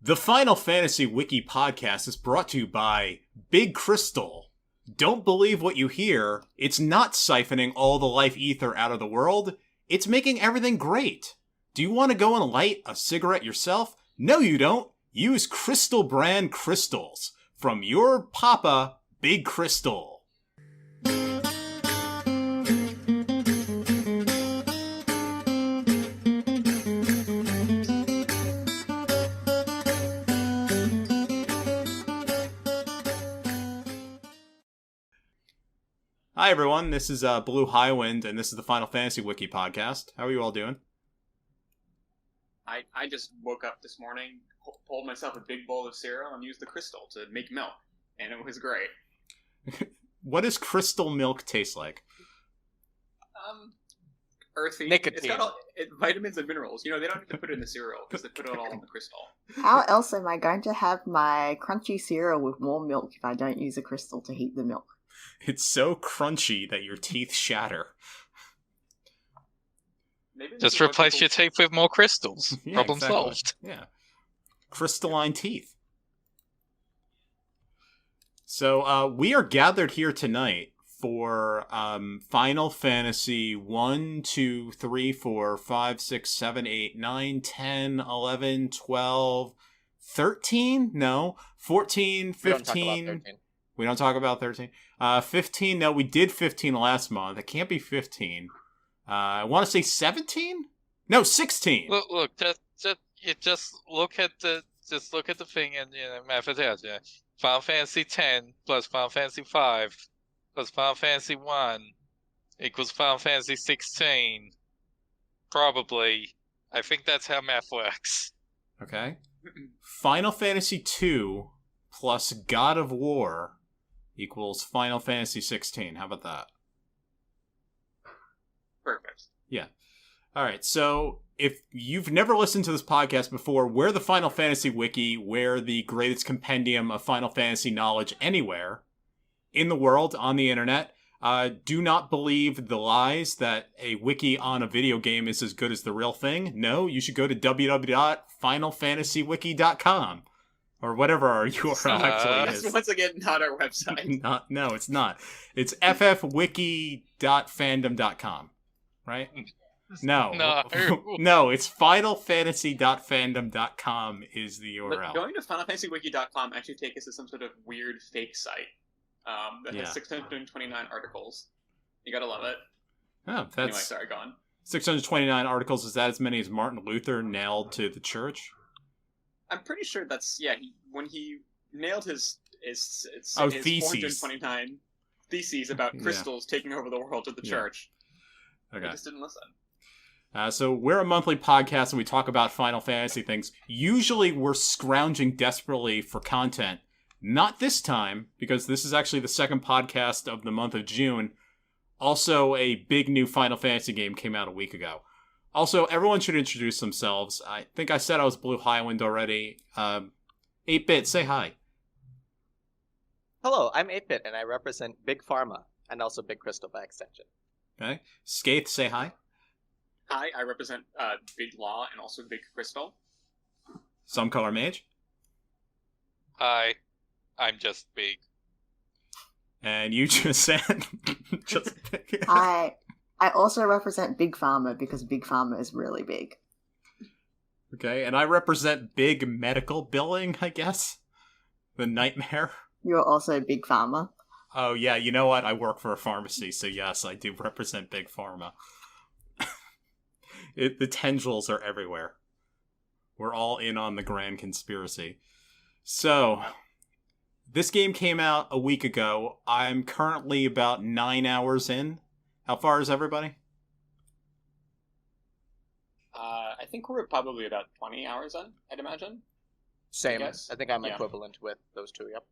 The Final Fantasy Wiki Podcast is brought to you by Big Crystal. Don't believe what you hear. It's not siphoning all the life ether out of the world. It's making everything great. Do you want to go and light a cigarette yourself? No, you don't. Use Crystal brand crystals from your papa, Big Crystal. Hi everyone, this is BlueHighwind, and this is the Final Fantasy Wiki Podcast. How are you all doing? I just woke up this morning, pulled myself a big bowl of cereal, and used the crystal to make milk, and it was great. What does crystal milk taste like? Earthy. Nicotine. It's got vitamins and minerals. You know, they don't have to put it in the cereal, because they put it all in the crystal. How else am I going to have my crunchy cereal with more milk if I don't use a crystal to heat the milk? It's so crunchy that your teeth shatter. Just replace your teeth with more crystals. Yeah, Problem exactly. solved. Yeah. Crystalline teeth. So, we are gathered here tonight for Final Fantasy 1, 2, 3, 4, 5, 6, 7, 8, 9, 10, 11, 12, 13? No. 14, 15. We don't talk about 13. 15, no, we did 15 last month. It can't be 15. I want to say 17? No, 16. Look, just look at the thing and math it out. Yeah, Final Fantasy X plus Final Fantasy V plus Final Fantasy 1 equals Final Fantasy 16. Probably. I think that's how math works. Okay. Final Fantasy 2 plus God of War equals Final Fantasy 16. How about that? Perfect. Yeah. All right. So if you've never listened to this podcast before, we're the Final Fantasy Wiki. We're the greatest compendium of Final Fantasy knowledge anywhere in the world on the internet. Do not believe the lies that a wiki on a video game is as good as the real thing. No, you should go to www.finalfantasywiki.com. Or whatever our URL actually is. That's once again not our website. No, it's not. It's ffwiki.fandom.com, right? No. No, it's finalfantasy.fandom.com is the URL. But going to finalfantasywiki.com actually takes us to some sort of weird fake site that has 629 articles. You gotta love it. Oh, that's... Anyway, sorry, go on. 629 articles, is that as many as Martin Luther nailed to the church? I'm pretty sure that's, when he nailed his theses. 429 theses about crystals taking over the world of the church. Okay. I just didn't listen. So we're a monthly podcast and we talk about Final Fantasy things. Usually we're scrounging desperately for content. Not this time, because this is actually the second podcast of the month of June. Also, a big new Final Fantasy game came out a week ago. Also, everyone should introduce themselves. I think I said I was BlueHighwind already. 8-Bit, say hi. Hello, I'm 8-Bit, and I represent Big Pharma, and also Big Crystal by extension. Okay. Scathe, say hi. Hi, I represent Big Law and also Big Crystal. SomeColorMage. Hi, I'm just big. And you just said... I also represent Big Pharma because Big Pharma is really big. Okay, and I represent Big Medical Billing, I guess. The nightmare. You're also Big Pharma. Oh, yeah, you know what? I work for a pharmacy, so yes, I do represent Big Pharma. The tendrils are everywhere. We're all in on the grand conspiracy. So, this game came out a week ago. I'm currently about 9 hours in. How far is everybody? I think we're probably about 20 hours in, I'd imagine. Same. I think I'm equivalent with those two, yep.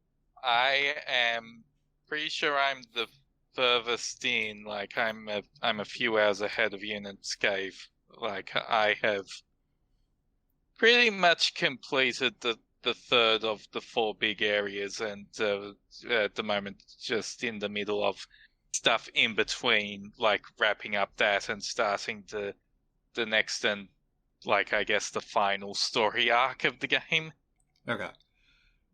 I am pretty sure I'm the furthest in. Like, I'm a few hours ahead of you in Scathe. Like, I have pretty much completed the third of the 4 big areas, and at the moment just in the middle of stuff in between, like wrapping up that and starting the next and, like, I guess the final story arc of the game. Okay.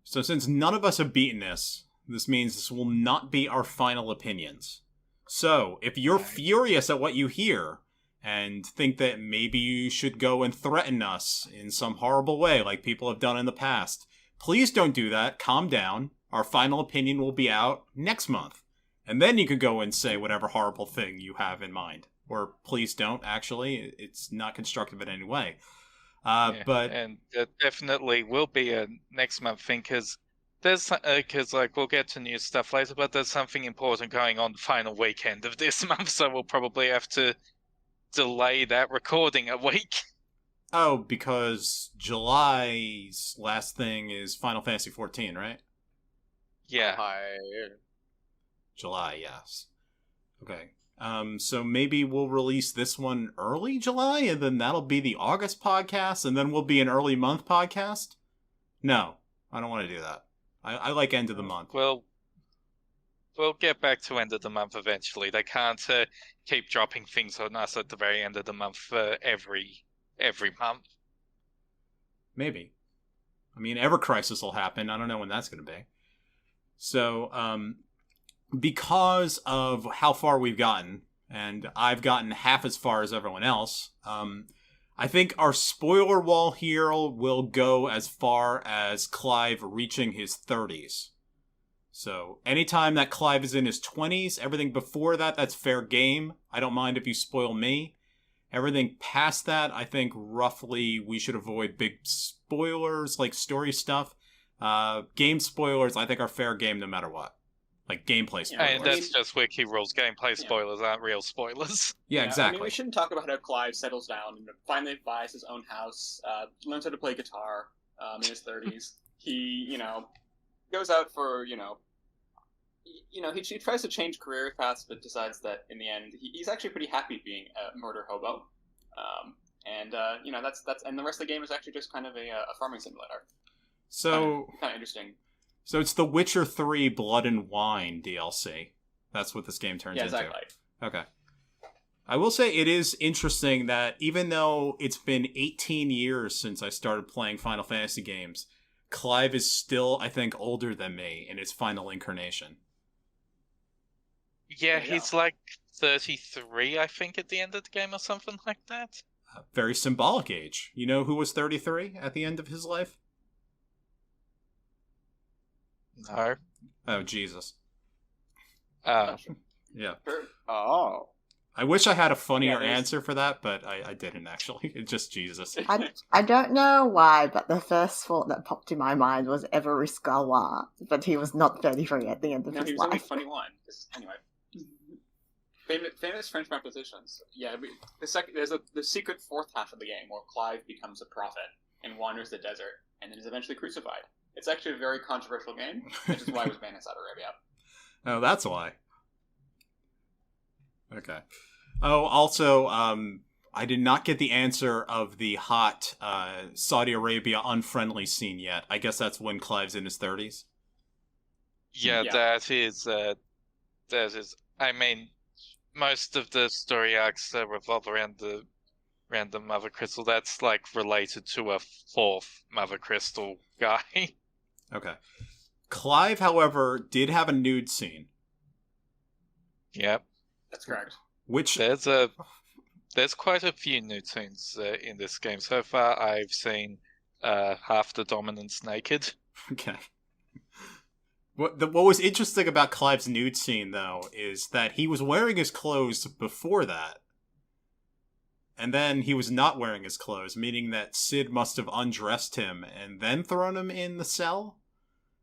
So since none of us have beaten this means this will not be our final opinions. So, if you're furious at what you hear and think that maybe you should go and threaten us in some horrible way like people have done in the past, please don't do that. Calm down. Our final opinion will be out next month. And then you could go and say whatever horrible thing you have in mind. Or please don't, actually. It's not constructive in any way. But and it definitely will be a next month thing, because we'll get to new stuff later, but there's something important going on the final weekend of this month, so we'll probably have to delay that recording a week. Oh, because July's last thing is Final Fantasy XIV, right? Yeah. July, yes. Okay. So maybe we'll release this one early July, and then that'll be the August podcast, and then we'll be an early month podcast? No, I don't want to do that. I like end of the month. Well, we'll get back to end of the month eventually. They can't keep dropping things on us at the very end of the month every month. Maybe. I mean, Ever Crisis will happen. I don't know when that's going to be. So, because of how far we've gotten, and I've gotten half as far as everyone else, I think our spoiler wall here will go as far as Clive reaching his 30s. So, anytime that Clive is in his 20s, everything before that, that's fair game. I don't mind if you spoil me. Everything past that, I think roughly we should avoid big spoilers, like story stuff. Game spoilers, I think, are fair game no matter what. Like gameplay spoilers. And that's just wiki rules. Gameplay spoilers aren't real spoilers. Yeah, exactly. I mean, we shouldn't talk about how Clive settles down and finally buys his own house, learns how to play guitar in his 30s. He, goes out for, he tries to change career paths, but decides that in the end, he's actually pretty happy being a murder hobo. And the rest of the game is actually just kind of a farming simulator. So kind of interesting. So it's the Witcher 3 Blood and Wine DLC. That's what this game turns into. Yeah, exactly. Okay. I will say it is interesting that even though it's been 18 years since I started playing Final Fantasy games, Clive is still, I think, older than me in its final incarnation. Yeah, he's like 33, I think, at the end of the game or something like that. Very symbolic age. You know who was 33 at the end of his life? No. Oh, Jesus. Oh. Yeah. Oh. I wish I had a funnier answer for that, but I didn't, actually. It's just Jesus. I don't know why, but the first thought that popped in my mind was Everest Galois, but he was not 33 at the end of his life. No, he was only 21. Anyway. Famous French prepositions. Yeah, there's the secret fourth half of the game where Clive becomes a prophet and wanders the desert and then is eventually crucified. It's actually a very controversial game, which is why it was banned in Saudi Arabia. Oh, that's why. Okay. Oh, also, I did not get the answer of the hot Saudi Arabia unfriendly scene yet. I guess that's when Clive's in his 30s. Yeah, that is. I mean, most of the story arcs revolve around the Mother Crystal. That's like related to a fourth Mother Crystal guy. Okay. Clive, however, did have a nude scene. Yep. That's correct. Which there's quite a few nude scenes in this game. So far, I've seen half the dominants naked. Okay. What was interesting about Clive's nude scene, though, is that he was wearing his clothes before that. And then he was not wearing his clothes, meaning that Sid must have undressed him and then thrown him in the cell?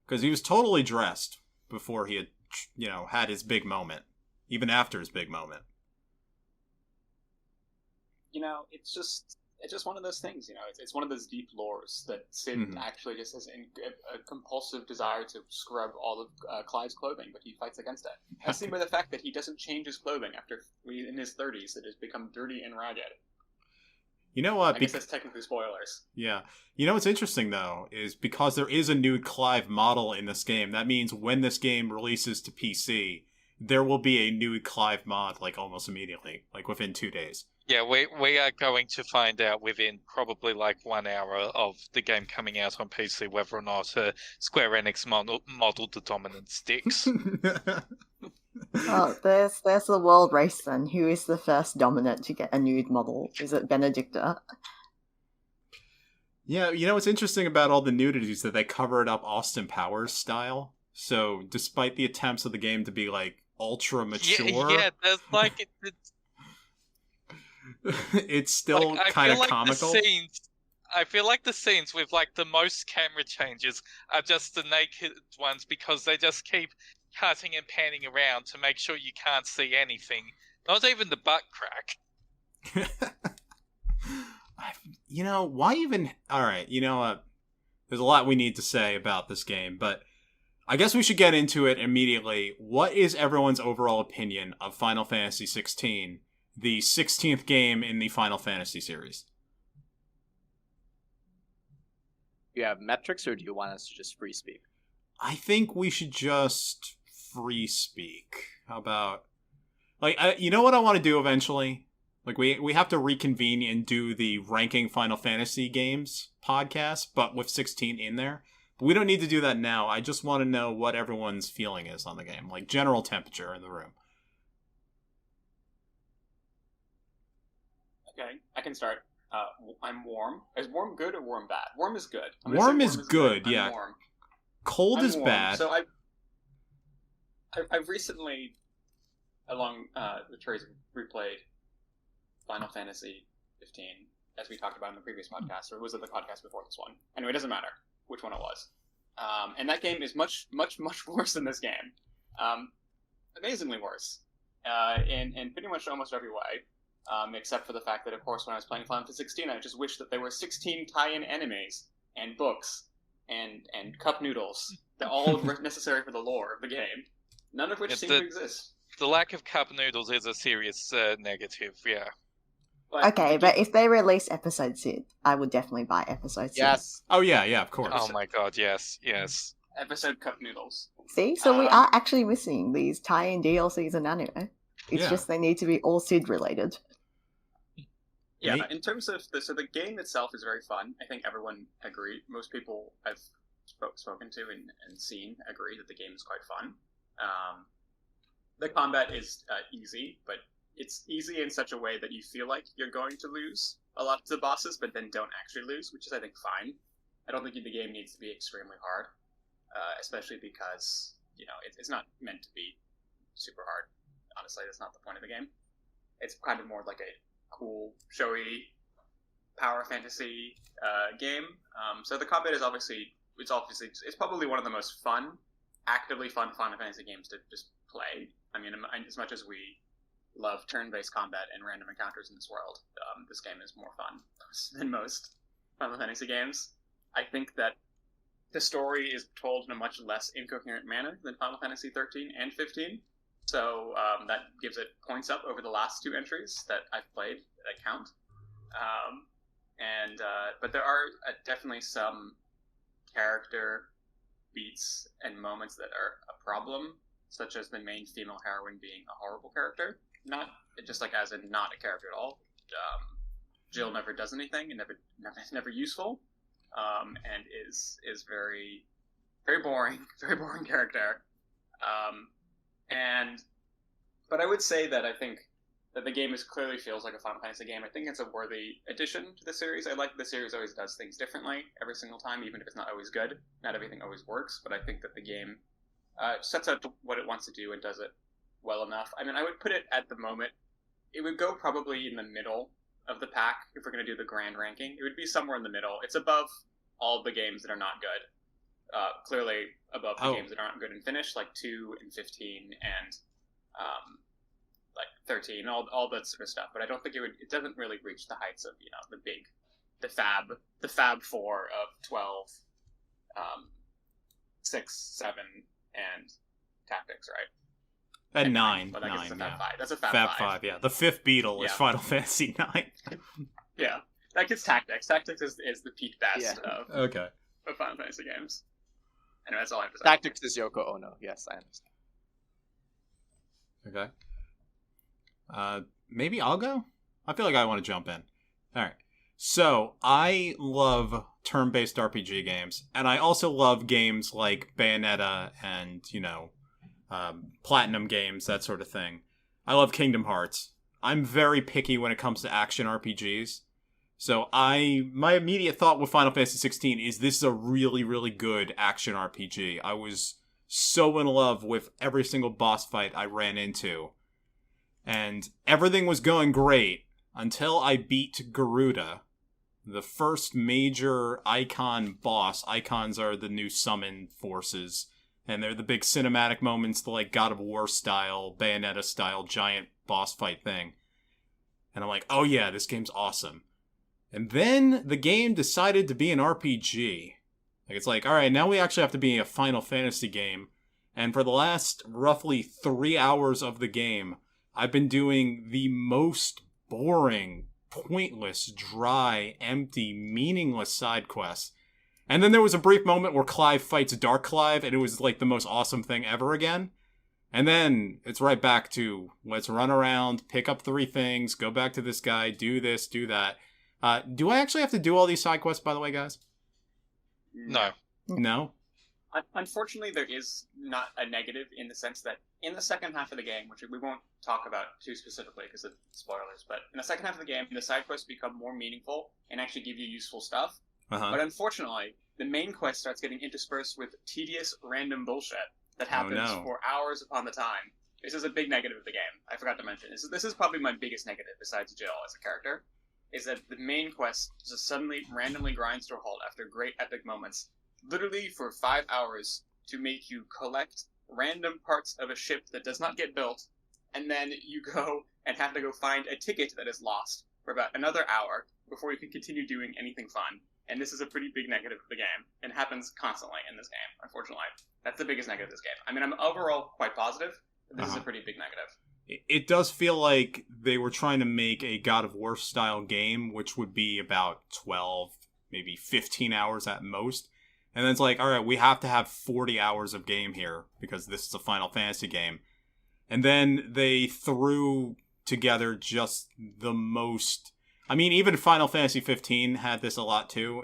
Because he was totally dressed before he had, had his big moment. Even after his big moment. It's just one of those things, It's one of those deep lores that Sid actually just has a compulsive desire to scrub all of Clive's clothing, but he fights against it. As seen by the fact that he doesn't change his clothing after in his 30s. It has become dirty and ragged. You know what? I guess that's technically spoilers. Yeah. You know what's interesting, though, is because there is a nude Clive model in this game, that means when this game releases to PC, there will be a nude Clive mod, like, almost immediately. Like, within 2 days. Yeah, we are going to find out within probably like 1 hour of the game coming out on PC whether or not Square Enix modeled the dominant sticks. Oh, there's the world race then. Who is the first dominant to get a nude model? Is it Benedicta? Yeah, what's interesting about all the nudity is that they cover it up Austin Powers style. So despite the attempts of the game to be like ultra mature, Yeah, there's like it's still like, kind of comical. I feel like the scenes with like the most camera changes are just the naked ones because they just keep cutting and panning around to make sure you can't see anything. Not even the butt crack. Why even... Alright, you know what? There's a lot we need to say about this game, but I guess we should get into it immediately. What is everyone's overall opinion of Final Fantasy XVI, the 16th game in the Final Fantasy series? Do you have metrics, or do you want us to just free speak? I think we should just free speak. How about... you know what I want to do eventually? Like, we have to reconvene and do the Ranking Final Fantasy Games podcast, but with 16 in there. But we don't need to do that now. I just want to know what everyone's feeling is on the game. Like, general temperature in the room. Okay, I can start. I'm warm. Is warm good or warm bad? Warm is good. Warm is good, yeah. Warm. Cold is warm. bad. So I've recently, along the Trace, replayed Final Fantasy 15, as we talked about in the previous podcast, or was it the podcast before this one? Anyway, it doesn't matter which one it was. And that game is much, much, much worse than this game. Amazingly worse. In pretty much almost every way. Except for the fact that, of course, when I was playing Final Fantasy 16, I just wished that there were 16 tie-in enemies and books and cup noodles. They're all necessary for the lore of the game. None of which seem to exist. The lack of cup noodles is a serious negative, yeah. Okay, but if they release Episode 6, I would definitely buy Episode 6. Yes. Oh, yeah, of course. Oh my god, yes. Episode cup noodles. See? So we are actually missing these tie-in DLCs and anime. It's just they need to be all Sid related. Yeah, in terms of the game itself is very fun. I think everyone agreed. Most people I've spoken to and seen agree that the game is quite fun. The combat is easy, but it's easy in such a way that you feel like you're going to lose a lot of the bosses, but then don't actually lose, which is, I think, fine. I don't think the game needs to be extremely hard, especially because, it's not meant to be super hard. Honestly, that's not the point of the game. It's kind of more like a cool, showy, power fantasy game. So the combat is it's probably one of the most actively fun Final Fantasy games to just play. I mean, as much as we love turn-based combat and random encounters in this world, this game is more fun than most Final Fantasy games. I think that the story is told in a much less incoherent manner than Final Fantasy 13 and 15. So that gives it points up over the last two entries that I've played that I count. But there are definitely some character beats and moments that are a problem, such as the main female heroine being a horrible character. Not just like as in not a character at all. Jill never does anything and never useful, and is very, very boring, very boring character. But I would say that I think that the game clearly feels like a Final Fantasy game. I think it's a worthy addition to the series. I like the series always does things differently every single time, even if it's not always good. Not everything always works, but I think that the game sets out what it wants to do and does it well enough. I mean, I would put it at the moment, it would go probably in the middle of the pack if we're going to do the grand ranking. It would be somewhere in the middle. It's above all the games that are not good. Clearly above the games that aren't good and finished, like 2 and 15 and like 13, all that sort of stuff. But I don't think it doesn't really reach the heights of, the Fab 4 of 12, 6, 7, and Tactics, right? And 9. But I guess it's a Fab 5. That's a Fab 5, yeah. The fifth Beetle is Final Fantasy 9. Yeah. That gets Tactics. Tactics is the peak best of Final Fantasy games. Anyway, that's all I have to say. Tactics is Yoko Ono. Yes, I understand. Okay. Maybe I'll go? I feel like I want to jump in. All right. So, I love turn-based RPG games, and I also love games like Bayonetta and, Platinum games, that sort of thing. I love Kingdom Hearts. I'm very picky when it comes to action RPGs. So my immediate thought with Final Fantasy XVI is this is a really, really good action RPG. I was so in love with every single boss fight I ran into. And everything was going great until I beat Garuda, the first major icon boss. Icons are the new summon forces, and they're the big cinematic moments, the like God of War style, Bayonetta style giant boss fight thing. And I'm like, oh yeah, this game's awesome. And then the game decided to be an RPG. Like, it's like, all right, now we actually have to be a Final Fantasy game. And for the last roughly 3 hours of the game, I've been doing the most boring, pointless, dry, empty, meaningless side quests. And then there was a brief moment where Clive fights Dark Clive, and it was like the most awesome thing ever again. And then it's right back to, let's run around, pick up 3 things, go back to this guy, do this, do that. Do I actually have to do all these side quests, by the way, guys? No. No? Unfortunately, there is not a negative in the sense that in the second half of the game, which we won't talk about too specifically because of spoilers, but in the second half of the game, the side quests become more meaningful and actually give you useful stuff. Uh-huh. But unfortunately, the main quest starts getting interspersed with tedious, random bullshit that happens for hours upon the time. This is a big negative of the game. I forgot to mention. This is probably my biggest negative, besides Jill as a character, is that the main quest just suddenly randomly grinds to a halt after great epic moments, literally for 5 hours, to make you collect random parts of a ship that does not get built, and then you go and have to go find a ticket that is lost for about another hour before you can continue doing anything fun. And this is a pretty big negative of the game, and happens constantly in this game, unfortunately. That's the biggest negative of this game. I mean, I'm overall quite positive, but this is a pretty big negative. It does feel like they were trying to make a God of War style game, which would be about 12, maybe 15 hours at most. And then it's like, all right, we have to have 40 hours of game here because this is a Final Fantasy game. And then they threw together just the most... I mean, even Final Fantasy 15 had this a lot too.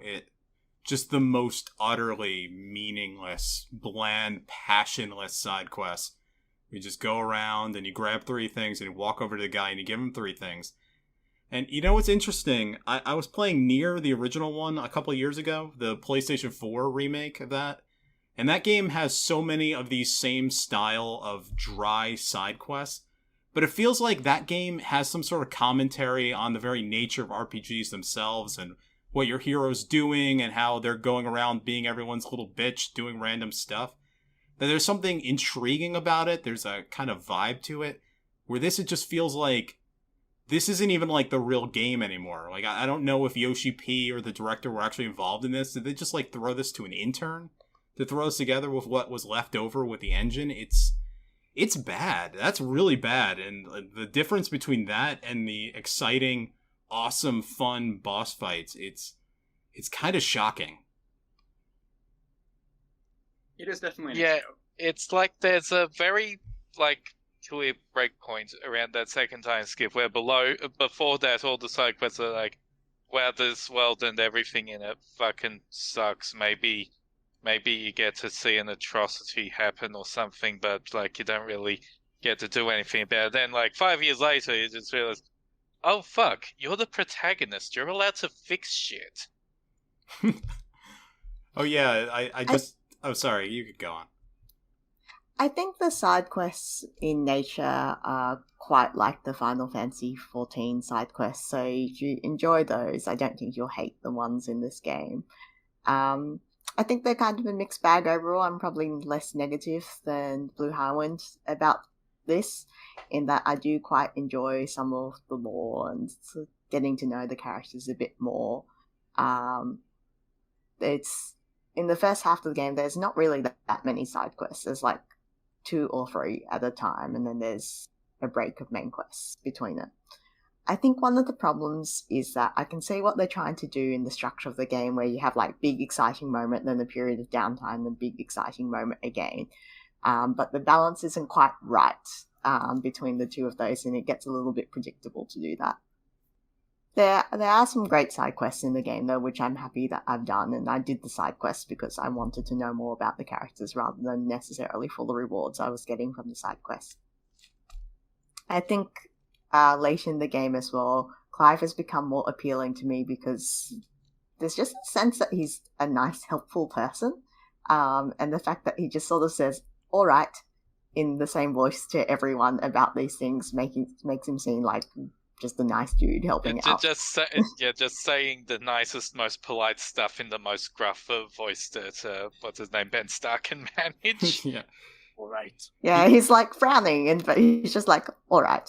Just the most utterly meaningless, bland, passionless side quests. You just go around and you grab 3 things and you walk over to the guy and you give him 3 things. And you know what's interesting? I was playing Nier, the original one, a couple of years ago, the PlayStation 4 remake of that. And that game has so many of these same style of dry side quests. But it feels like that game has some sort of commentary on the very nature of RPGs themselves and what your hero's doing and how they're going around being everyone's little bitch doing random stuff. That there's something intriguing about it. There's a kind of vibe to it. Where this, it just feels like this isn't even like the real game anymore. Like, I don't know if Yoshi P or the director were actually involved in this. Did they just like throw this to an intern to throw this together with what was left over with the engine? It's bad. That's really bad. And the difference between that and the exciting, awesome, fun boss fights, it's kind of shocking. It is definitely Yeah, it's like there's a very, clear breakpoint around that second time skip where before that, all the side quests are like, wow, this world and everything in it fucking sucks. Maybe you get to see an atrocity happen or something, but, you don't really get to do anything about it. Then, 5 years later, you just realize, oh, fuck, you're the protagonist. You're allowed to fix shit. Oh, yeah, I just... Oh, sorry, you could go on. I think the side quests in nature are quite like the Final Fantasy XIV side quests, so if you enjoy those, I don't think you'll hate the ones in this game. I think they're kind of a mixed bag overall. I'm probably less negative than BlueHighwind about this, in that I do quite enjoy some of the lore and getting to know the characters a bit more. It's in the first half of the game, there's not really that many side quests. There's 2 or 3 at a time, and then there's a break of main quests between it. I think one of the problems is that I can see what they're trying to do in the structure of the game, where you have big exciting moment, then a period of downtime, then big exciting moment again. But the balance isn't quite right between the two of those, and it gets a little bit predictable to do that. There are some great side quests in the game, though, which I'm happy that I've done, and I did the side quests because I wanted to know more about the characters rather than necessarily for the rewards I was getting from the side quests. I think later in the game as well, Clive has become more appealing to me because there's just a sense that he's a nice, helpful person, and the fact that he just sort of says, all right, in the same voice to everyone about these things makes him seem like just a nice dude helping out. Just saying the nicest, most polite stuff in the most gruff voice that what's his name, Ben Starr can manage. Yeah. All right. Yeah, he's like frowning, but he's just like, all right.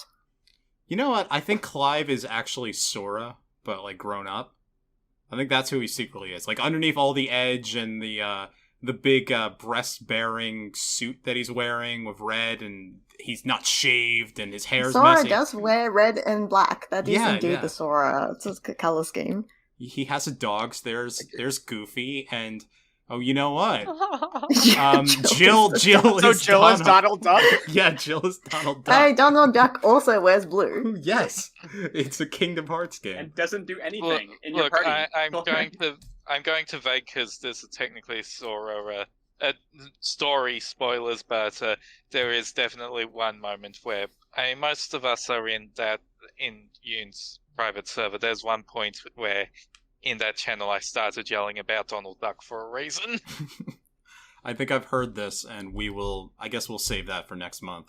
You know what? I think Clive is actually Sora, but like grown up. I think that's who he secretly is. Like underneath all the edge and the big breast-bearing suit that he's wearing with red, and he's not shaved, and his hair's Sora messy. does wear red and black. That is indeed the Sora color scheme. He has a dog. There's Goofy, and oh, you know what? Jill is Donald Duck? Yeah, Jill is Donald Duck. Hey, Donald Duck also wears blue. Yes, it's a Kingdom Hearts game. And doesn't do anything in your Look, party. I'm going to vague because this is technically Sora story spoilers, but there is definitely one moment where most of us are in Yoon's private server. There's one point where in that channel I started yelling about Donald Duck for a reason. I think I've heard this, and I guess we'll save that for next month.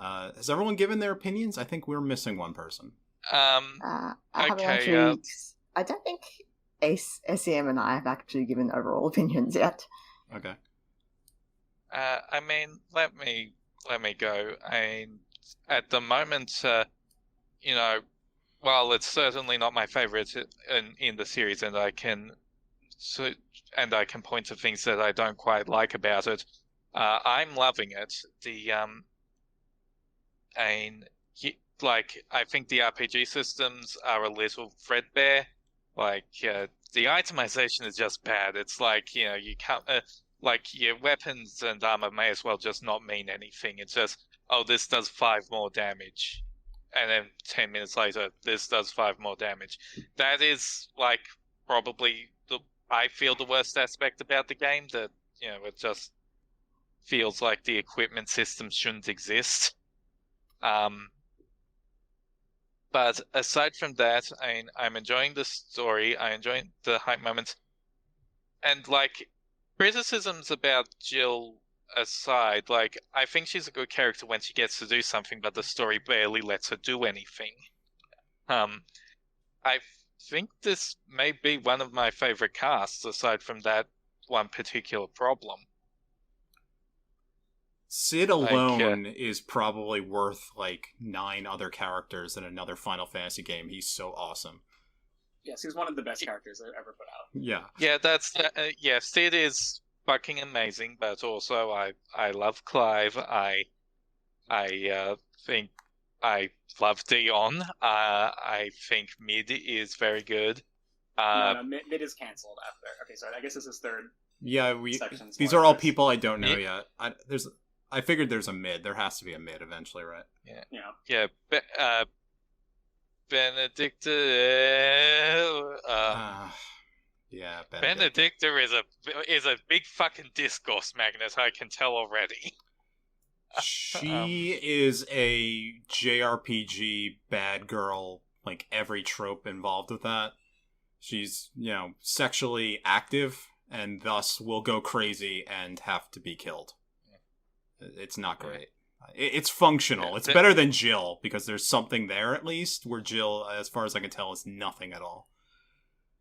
Has everyone given their opinions? I think we're missing one person. I don't think SEM and I have actually given overall opinions yet. Okay. I mean, let me go. At the moment, while it's certainly not my favorite in the series, and I can point to things that I don't quite like about it, I'm loving it. I think the RPG systems are a little threadbare. Like, the itemization is just bad. It's like, you can't, your weapons and armor may as well just not mean anything. It's just, oh, this does 5 more damage. And then 10 minutes later, this does 5 more damage. That is, probably, I feel the worst aspect about the game, that, it just feels like the equipment system shouldn't exist. But aside from that, I'm enjoying the story. I enjoy the hype moments, and criticisms about Jill aside, I think she's a good character when she gets to do something, but the story barely lets her do anything. I think this may be one of my favorite casts, aside from that one particular problem. Sid alone is probably worth 9 other characters in another Final Fantasy game. He's so awesome. Yes, he's one of the best characters I've ever put out. Yeah. Yeah, Sid is fucking amazing, but also I love Clive. I think I love Dion. I think Mid is very good. No, Mid is cancelled after. Okay, sorry. I guess this is third. Yeah, these are all people I don't know yet. I figured there's a Mid. There has to be a Mid eventually, right? Yeah. Benedicta. Benedicta is a big fucking discourse magnet. I can tell already. She is a JRPG bad girl. Every trope involved with that. She's sexually active and thus will go crazy and have to be killed. It's not great. It's functional. It's better than Jill, because there's something there at least, where Jill, as far as I can tell, is nothing at all.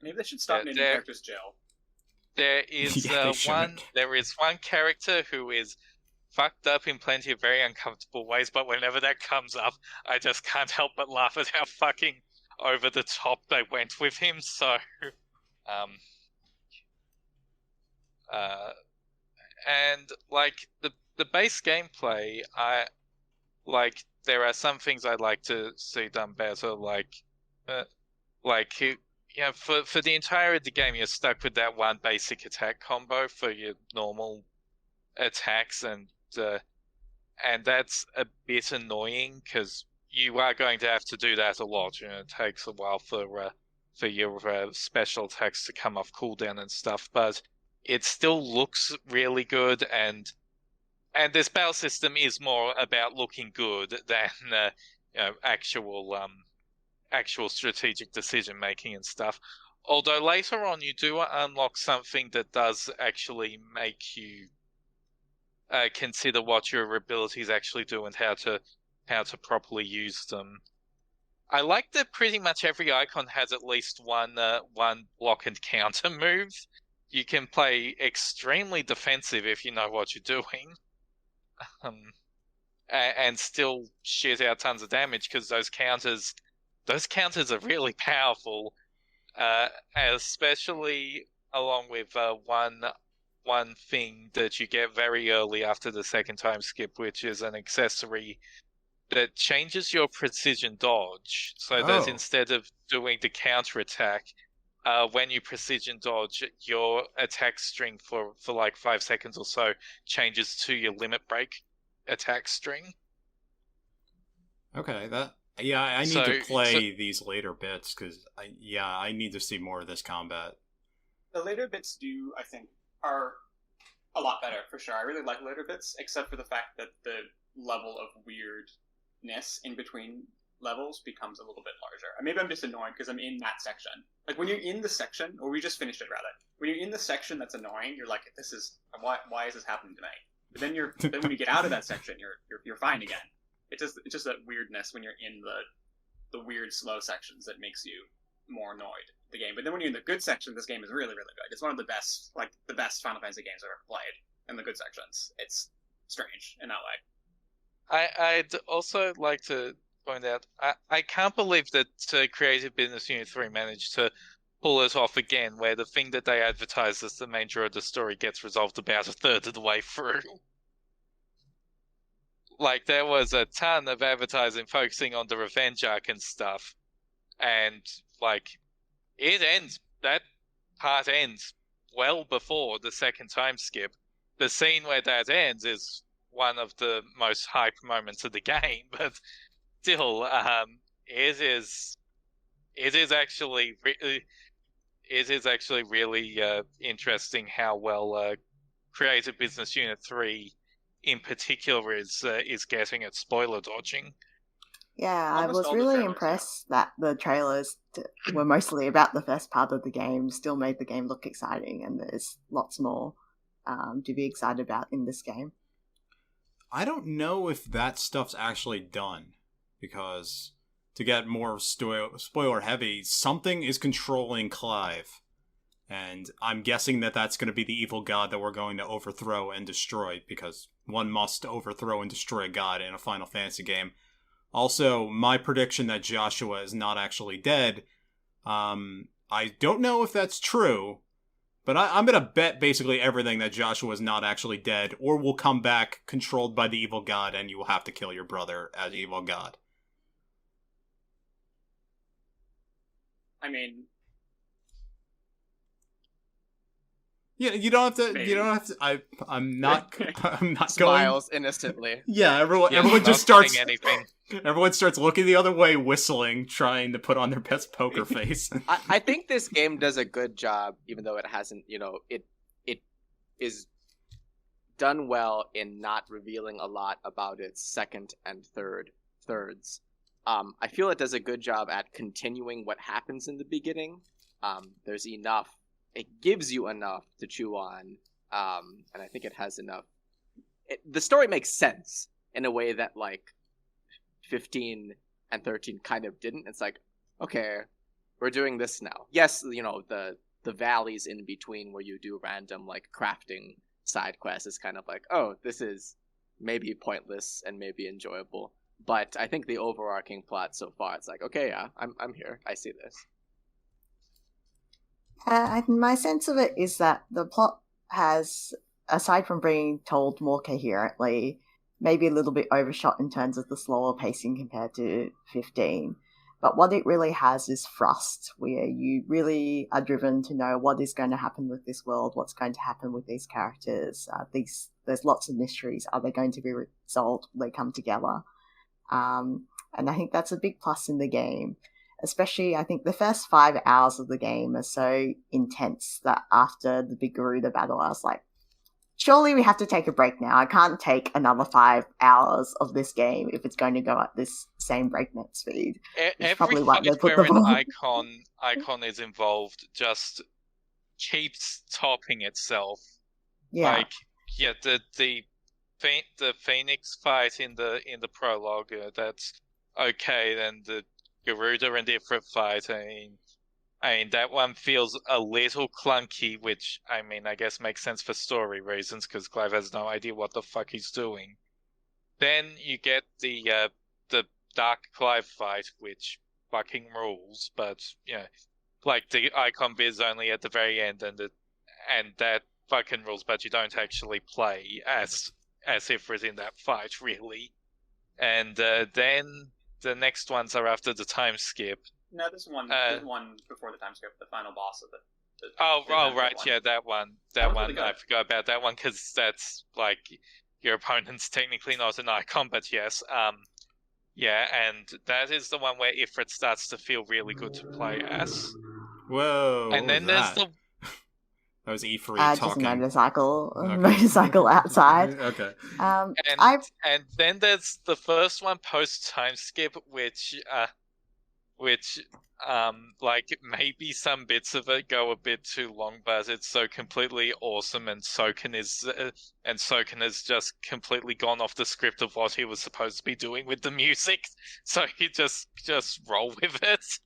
Maybe they should stop naming characters Jill. There is one character who is fucked up in plenty of very uncomfortable ways, but whenever that comes up, I just can't help but laugh at how fucking over the top they went with him. So, and the base gameplay, there are some things I'd like to see done better. For the entirety of the game, you're stuck with that one basic attack combo for your normal attacks, and that's a bit annoying because you are going to have to do that a lot. It takes a while for your special attacks to come off cooldown and stuff, but it still looks really good, and this battle system is more about looking good than actual strategic decision making and stuff. Although later on you do unlock something that does actually make you consider what your abilities actually do and how to properly use them. I like that pretty much every icon has at least one block and counter move. You can play extremely defensive if you know what you're doing, and still shit out tons of damage because those counters are really powerful, especially along with one thing that you get very early after the second time skip, which is an accessory that changes your precision dodge, so that instead of doing the counter attack, when you precision dodge, your attack string for like 5 seconds or so changes to your limit break attack string. Okay, I need to play these later bits because I need to see more of this combat. The later bits I think, are a lot better for sure. I really like later bits, except for the fact that the level of weirdness in between levels becomes a little bit larger. Maybe I'm just annoyed because I'm in that section. Like when you're in the section, or we just finished it rather. When you're in the section that's annoying, you're like, why is this happening to me? But then when you get out of that section, you're fine again. It's just that weirdness when you're in the weird slow sections that makes you more annoyed at the game. But then when you're in the good section, this game is really, really good. It's one of the best Final Fantasy games I've ever played in the good sections. It's strange in that way. I'd also like to point out, I can't believe that Creative Business Unit 3 managed to pull it off again, where the thing that they advertised as the main draw of the story gets resolved about a third of the way through. Like, there was a ton of advertising focusing on the revenge arc and stuff, and, like, that part ends well before the second time skip. The scene where that ends is one of the most hype moments of the game, but still, it is actually really interesting how well Creative Business Unit 3 in particular is getting at spoiler dodging. Yeah, I was really impressed that the trailers were mostly about the first part of the game, still made the game look exciting, and there's lots more to be excited about in this game. I don't know if that stuff's actually done, because to get more spoiler heavy, something is controlling Clive, and I'm guessing that that's going to be the evil god that we're going to overthrow and destroy, because one must overthrow and destroy a god in a Final Fantasy game. Also, my prediction that Joshua is not actually dead, I don't know if that's true, but I'm going to bet basically everything that Joshua is not actually dead, or will come back controlled by the evil god, and you will have to kill your brother as evil god. I mean, yeah, you don't have to. Maybe. You don't have to. I'm not. I'm not Smiles going. innocently. Yeah, everyone just starts. Everyone starts looking the other way, whistling, trying to put on their best poker face. I think this game does a good job, even though it hasn't. It is done well in not revealing a lot about its second and thirds. I feel it does a good job at continuing what happens in the beginning. There's enough. It gives you enough to chew on, and I think it has enough. The story makes sense in a way that, like, 15 and 13 kind of didn't. It's like, okay, we're doing this now. Yes, the valleys in between where you do random, like, crafting side quests is kind of like, oh, this is maybe pointless and maybe enjoyable. But I think the overarching plot so far, it's like, okay, yeah, I'm here. I see this. My sense of it is that the plot has, aside from being told more coherently, maybe a little bit overshot in terms of the slower pacing compared to 15. But what it really has is thrust, where you really are driven to know what is going to happen with this world, what's going to happen with these characters. There's lots of mysteries. Are they going to be resolved? Will they come together? and I think that's a big plus in the game. Especially, I think the first 5 hours of the game are so intense that after the big Garuda battle, I was like, surely we have to take a break now. I can't take another 5 hours of this game if it's going to go at this same breakneck speed. Every fight where an icon is involved just keeps topping itself. Yeah. Like, yeah, the Phoenix fight in the prologue, that's okay. Then the Garuda and Ifrit fight, I mean, that one feels a little clunky, which, I mean, I guess makes sense for story reasons, because Clive has no idea what the fuck he's doing. Then you get the Dark Clive fight, which fucking rules, but, you know, like, the icon viz only at the very end, and that fucking rules, but you don't actually play as Ifrit in that fight, really. And then the next ones are after the time skip. No, this one before the time skip, the final boss of it. Right, yeah, that one. That one, really I forgot about that one, because that's, like, your opponent's technically not an icon, but yes. Yeah, and that is the one where Ifrit starts to feel really good to play as. Whoa, and then there's the... That was Ifrit just talking. motorcycle outside. Okay. And then there's the first one post time skip, which like, maybe some bits of it go a bit too long, but it's so completely awesome, and Soken has just completely gone off the script of what he was supposed to be doing with the music, so you just roll with it.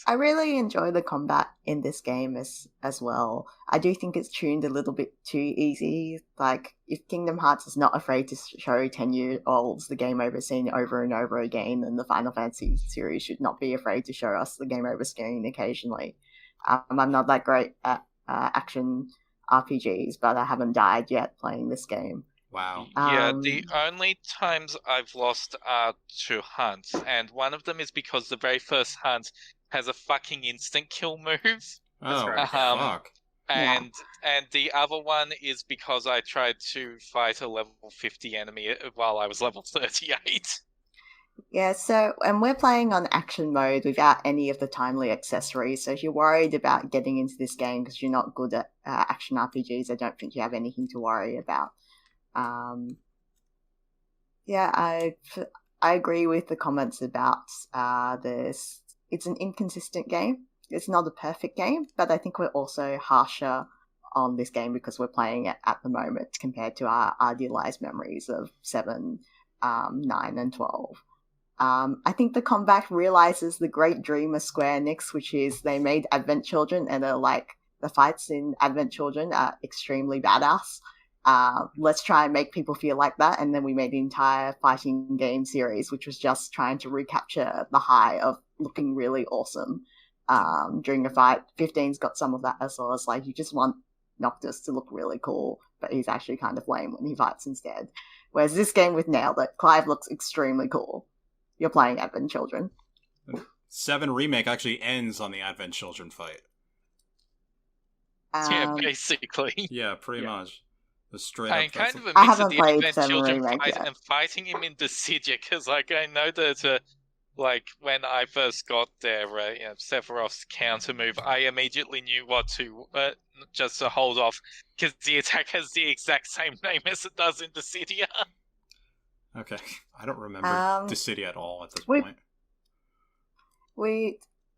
I really enjoy the combat in this game as well. I do think it's tuned a little bit too easy. Like, if Kingdom Hearts is not afraid to show 10-year-olds the game over scene over and over again, then the Final Fantasy series should not be afraid to show us the game over screen occasionally. I'm not that great at action RPGs, but I haven't died yet playing this game. Wow. Yeah, the only times I've lost are to hunts, and one of them is because the very first hunt has a fucking instant kill move. Oh, fuck. And the other one is because I tried to fight a level 50 enemy while I was level 38. Yeah, and we're playing on action mode without any of the timely accessories, so if you're worried about getting into this game because you're not good at action RPGs, I don't think you have anything to worry about. Yeah, I agree with the comments about this. It's an inconsistent game. It's not a perfect game, but I think we're also harsher on this game because we're playing it at the moment compared to our idealized memories of 7, 9, and 12. I think the combat realizes the great dream of Square Enix, which is they made Advent Children, and the fights in Advent Children are extremely badass. Let's try and make people feel like that, and then we made the entire fighting game series, which was just trying to recapture the high of looking really awesome during a fight. 15's got some of that as well, as like, you just want Noctis to look really cool, but he's actually kind of lame when he fights instead. Whereas this game with nailed it. Clive looks extremely cool. You're playing Advent Children. 7 Remake actually ends on the Advent Children fight. Yeah, basically. Yeah, pretty much. I mean, kind of a I mix of haven't the played Advent 7 Children Remake fight yet. and fighting him in Dissidia, because, like, I know that, like, when I first got there, Sephiroth's counter move, I immediately knew what to, just to hold off, because the attack has the exact same name as it does in Dissidia. Okay, I don't remember Dissidia at all at this point.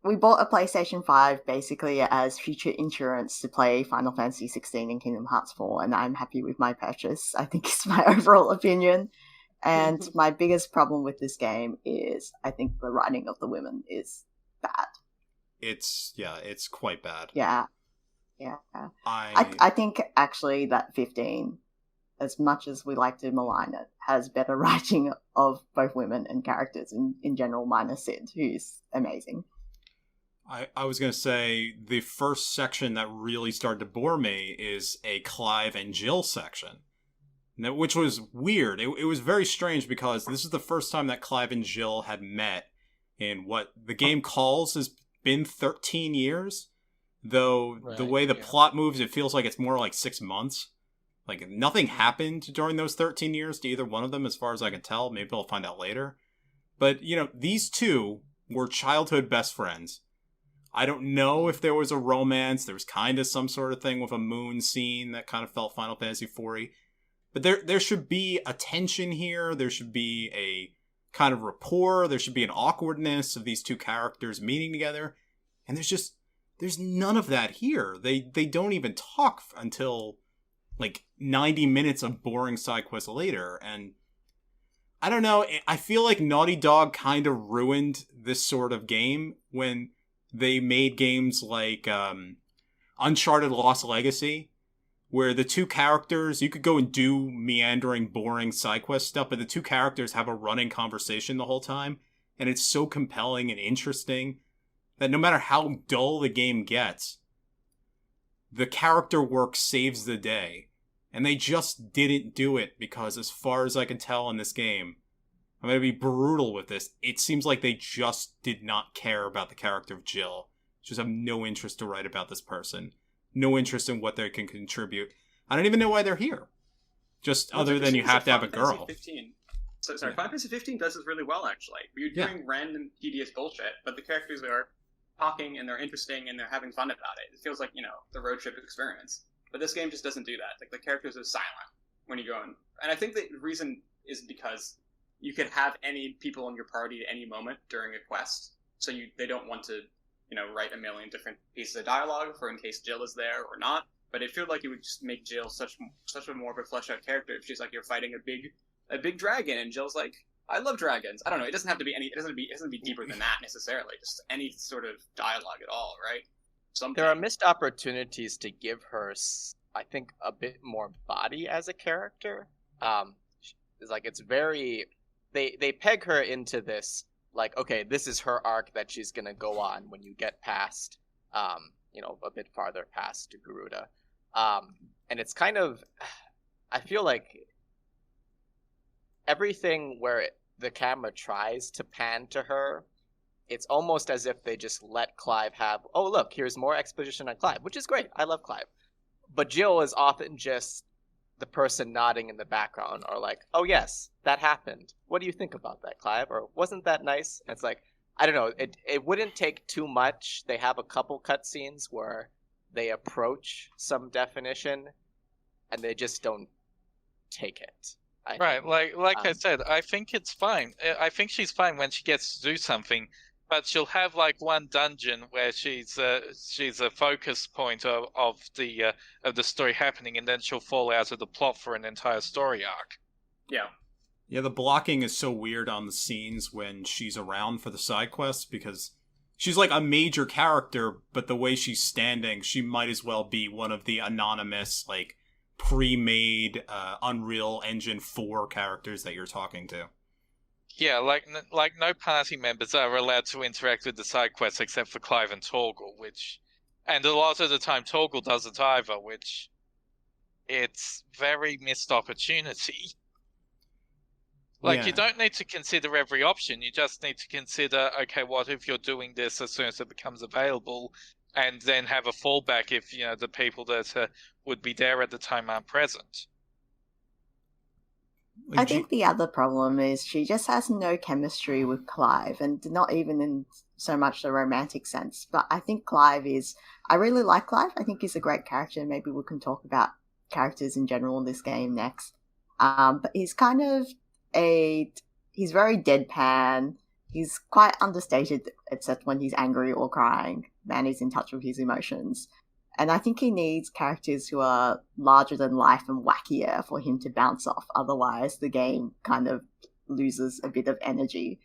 We bought a PlayStation 5 basically as future insurance to play Final Fantasy XVI and Kingdom Hearts 4, and I'm happy with my purchase. I think it's my overall opinion. And my biggest problem with this game is I think the writing of the women is bad. It's quite bad. Yeah. I think actually that 15, as much as we like to malign it, has better writing of both women and characters in general, minus Sid, who's amazing. I was going to say, the first section that really started to bore me is a Clive and Jill section, which was weird. It was very strange because this is the first time that Clive and Jill had met in what the game calls has been 13 years, though the way the plot moves, it feels like it's more like 6 months. Like, nothing happened during those 13 years to either one of them, as far as I can tell. Maybe I'll find out later. But, these two were childhood best friends. I don't know if there was a romance. There was kind of some sort of thing with a moon scene that kind of felt Final Fantasy IV-y. But there should be a tension here. There should be a kind of rapport. There should be an awkwardness of these two characters meeting together. And there's none of that here. They don't even talk until, 90 minutes of boring side quests later. And I don't know. I feel like Naughty Dog kind of ruined this sort of game when they made games like Uncharted Lost Legacy, where the two characters, you could go and do meandering, boring side quest stuff, but the two characters have a running conversation the whole time, and it's so compelling and interesting that no matter how dull the game gets, the character work saves the day. And they just didn't do it because, as far as I can tell in this game, I'm going to be brutal with this, it seems like they just did not care about the character of Jill. Just have no interest to write about this person. No interest in what they can contribute. I don't even know why they're here. Just other than you have to have a girl. Final Fantasy 15 does this really well, actually. You're doing random, tedious bullshit, but the characters are talking and they're interesting and they're having fun about it. It feels like, the road trip experience. But this game just doesn't do that. Like, the characters are silent when you go in. And I think the reason is because you could have any people in your party at any moment during a quest, so they don't want to, write a million different pieces of dialogue for in case Jill is there or not. But it feels like it would just make Jill such a more of a fleshed out character if she's like, you're fighting a big dragon, and Jill's like, I love dragons. I don't know. It doesn't have to be it doesn't have to be deeper than that necessarily. Just any sort of dialogue at all, right? Something. There are missed opportunities to give her, I think, a bit more body as a character. It's very, they peg her into this, like, okay, this is her arc that she's gonna go on when you get past, a bit farther past Garuda, and it's kind of, I feel like everything where the camera tries to pan to her, it's almost as if they just let Clive have, oh, look, here's more exposition on Clive, which is great. I love Clive. But Jill is often just the person nodding in the background, or like, oh, yes, that happened. What do you think about that, Clive? Or wasn't that nice? And it's like, I don't know. It wouldn't take too much. They have a couple cutscenes where they approach some definition, and they just don't take it. Right, I said, I think it's fine. I think she's fine when she gets to do something. But she'll have one dungeon where she's a focus point of the story happening, and then she'll fall out of the plot for an entire story arc. Yeah, the blocking is so weird on the scenes when she's around for the side quests, because she's like a major character, but the way she's standing, she might as well be one of the anonymous, pre-made Unreal Engine 4 characters that you're talking to. Yeah, no party members are allowed to interact with the side quests except for Clive and Torgal, and a lot of the time Torgal doesn't either, which it's very missed opportunity. You don't need to consider every option. You just need to consider, okay, what if you're doing this as soon as it becomes available, and then have a fallback if the people that would be there at the time aren't present. I think the other problem is she just has no chemistry with Clive, and not even in so much the romantic sense. But I think I really like Clive. I think he's a great character. Maybe we can talk about characters in general in this game next. But he's kind of he's very deadpan. He's quite understated, except when he's angry or crying. Man is in touch with his emotions. And I think he needs characters who are larger than life and wackier for him to bounce off. Otherwise, the game kind of loses a bit of energy.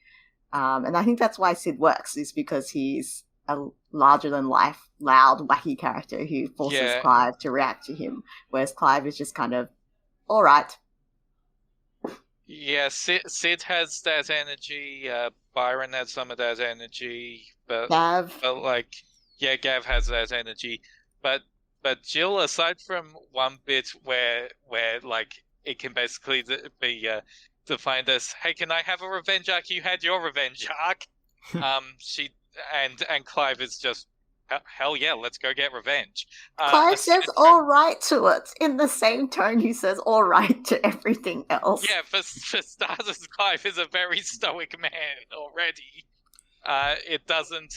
And I think that's why Sid works, is because he's a larger than life, loud, wacky character who forces Clive to react to him. Whereas Clive is just kind of, all right. Yeah, Sid has that energy. Byron has some of that energy. But Gav. Gav has that energy. But Jill, aside from one bit where it can basically be defined as, hey, can I have a revenge arc? You had your revenge arc. She and Clive is just hell yeah, let's go get revenge. Clive says all right to it in the same tone he says all right to everything else. Yeah, for starters, Clive is a very stoic man already. It doesn't,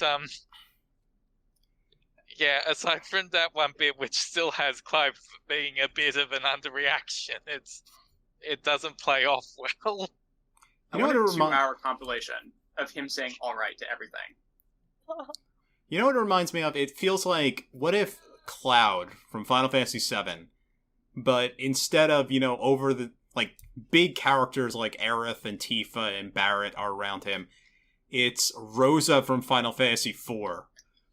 yeah, aside from that one bit which still has Clive being a bit of an underreaction, it doesn't play off well. I want a 2-hour compilation of him saying all right to everything. You know what it reminds me of? It feels like, what if Cloud from Final Fantasy VII, but instead of, over the, big characters like Aerith and Tifa and Barret are around him, it's Rosa from Final Fantasy IV.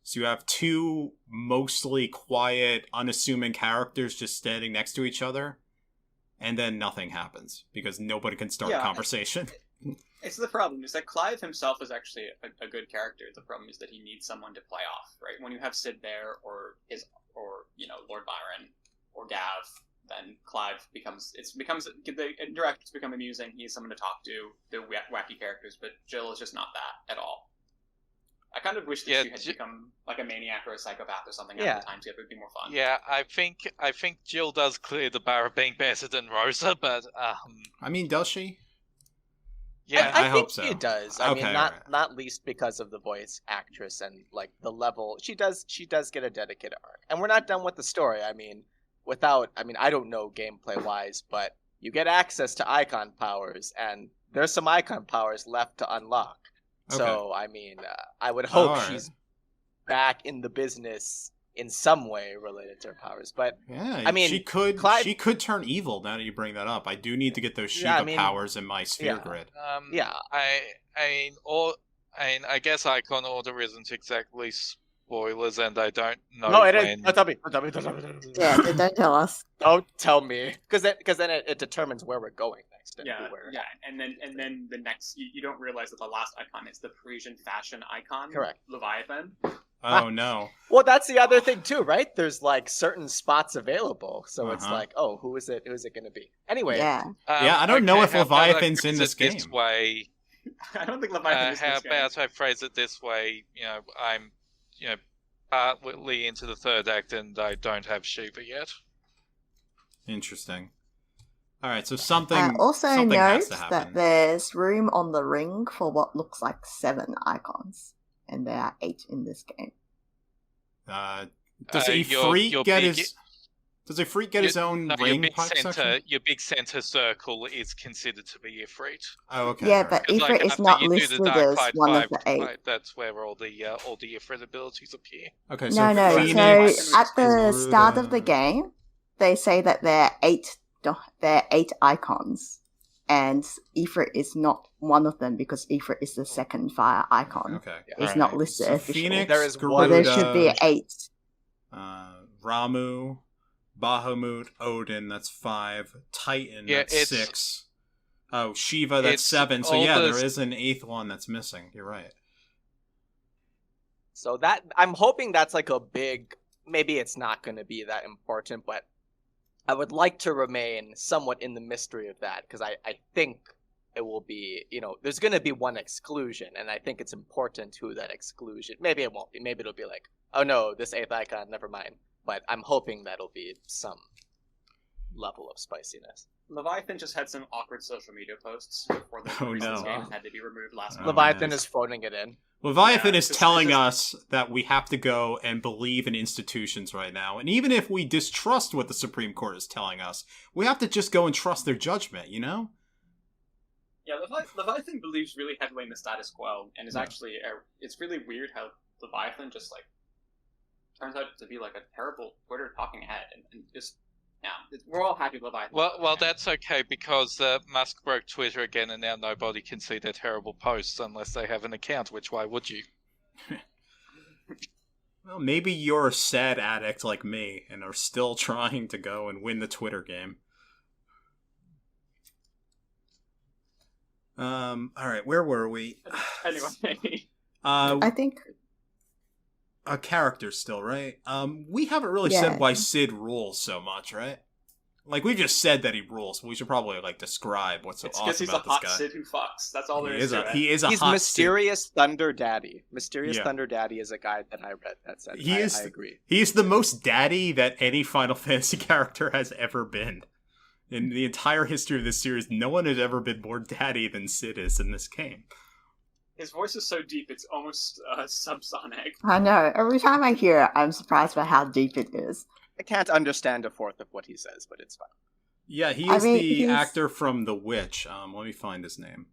So you have two mostly quiet, unassuming characters just standing next to each other, and then nothing happens, because nobody can start a conversation. It's the problem, is that Clive himself is actually a good character. The problem is that he needs someone to play off, right? When you have Sid there, or Lord Byron, or Gav, then Clive becomes the interactions become amusing. He's someone to talk to, the wacky characters, but Jill is just not that at all. I kind of wish that she had become like a maniac or a psychopath or something at the time together. It would be more fun. Yeah, I think Jill does clear the bar of being better than Rosa, but I mean, does she? Yeah, I think hope so. She does. I mean, not least because of the voice actress and the level. She does get a dedicated arc, and we're not done with the story. I mean, I don't know gameplay wise, but you get access to icon powers, and there's some icon powers left to unlock. Okay. So I mean, I would hope she's back in the business in some way related to her powers. But yeah, I mean, she could turn evil. Now that you bring that up, I do need to get those Shiva powers in my sphere grid. I guess icon order isn't exactly spoilers, and I don't know. No, it is. Don't tell me. Yeah, don't tell us. Don't tell me, because then it determines where we're going next. And then the next, you don't realize that the last icon is the Parisian fashion icon. Correct. Leviathan. Oh no. Well, that's the other thing too, right? There's certain spots available, so it's oh, who is it going to be? Anyway. Yeah. I don't know if Leviathan's in this game. Way. I don't think Leviathan is in this game. How about I phrase it this way? I'm partly into the third act, and I don't have Shiva yet. Interesting. All right, so something also something note has to happen. that there's room on the ring for what looks like 7 icons. And there are 8 in this game. Does a freak get his own ring section? Your big center circle is considered to be Ifrit. Oh, okay. Yeah, but Ifrit is not listed as one of the 8. That's where all the Ifrit abilities appear. Okay, so at the start of the game, they say that there are 8 icons. And Ifrit is not one of them because Ifrit is the second fire icon. Okay. It's not listed so officially. Phoenix, there is Garuda, one. There should be 8. Ramu, Bahamut, Odin, that's 5. Titan, that's 6. Oh, Shiva, that's 7. So there is an 8th one that's missing. You're right. So I'm hoping that's a big. Maybe it's not going to be that important, but I would like to remain somewhat in the mystery of that, because I think it will be, there's going to be one exclusion, and I think it's important who that exclusion. Maybe it won't be. Maybe it'll be oh no, this 8th icon, never mind. But I'm hoping that'll be some level of spiciness. Leviathan just had some awkward social media posts before the game had to be removed last month. Leviathan is phoning it in. Leviathan is telling us that we have to go and believe in institutions right now. And even if we distrust what the Supreme Court is telling us, we have to just go and trust their judgment, Yeah, Leviathan believes really heavily in the status quo, and is actually... it's really weird how Leviathan just, turns out to be, a terrible Twitter talking head, and just... Yeah, we're all happy with Leviathan. Well, that's okay, because Musk broke Twitter again, and now nobody can see their terrible posts unless they have an account, which why would you? Well, maybe you're a sad addict like me, and are still trying to go and win the Twitter game. Alright, where were we? Anyway. I think... A character still, right? We haven't really said why Sid rules so much, right? Like, we just said that he rules, but we should probably, like, describe what's so It's because awesome he's a about this hot guy. Sid who fucks. That's all there He is is to it. he is a He's hot Mysterious Thunder Daddy. Mysterious Yeah. Thunder Daddy is a guy that I read that said. He is- I agree. He is the most daddy that any Final Fantasy character has ever been. In the entire history of this series, no one has ever been more daddy than Sid is in this game. His voice is so deep, it's almost subsonic. I know. Every time I hear it, I'm surprised by how deep it is. I can't understand a fourth of what he says, but it's fine. Yeah, he I is mean, the he's- actor from The Witch. Let me find his name.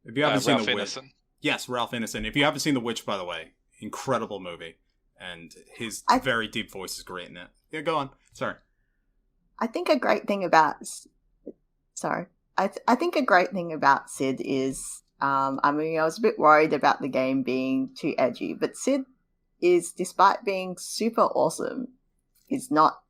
If you haven't seen Ralph The Witch, Ineson. yes, Ralph Ineson. If you haven't seen The Witch, by the way, incredible movie, and his I- very deep voice is great in it. Yeah, go on. Sorry. I think a great thing about I think a great thing about Sid is I mean, I was a bit worried about the game being too edgy, but Sid is, despite being super awesome, is not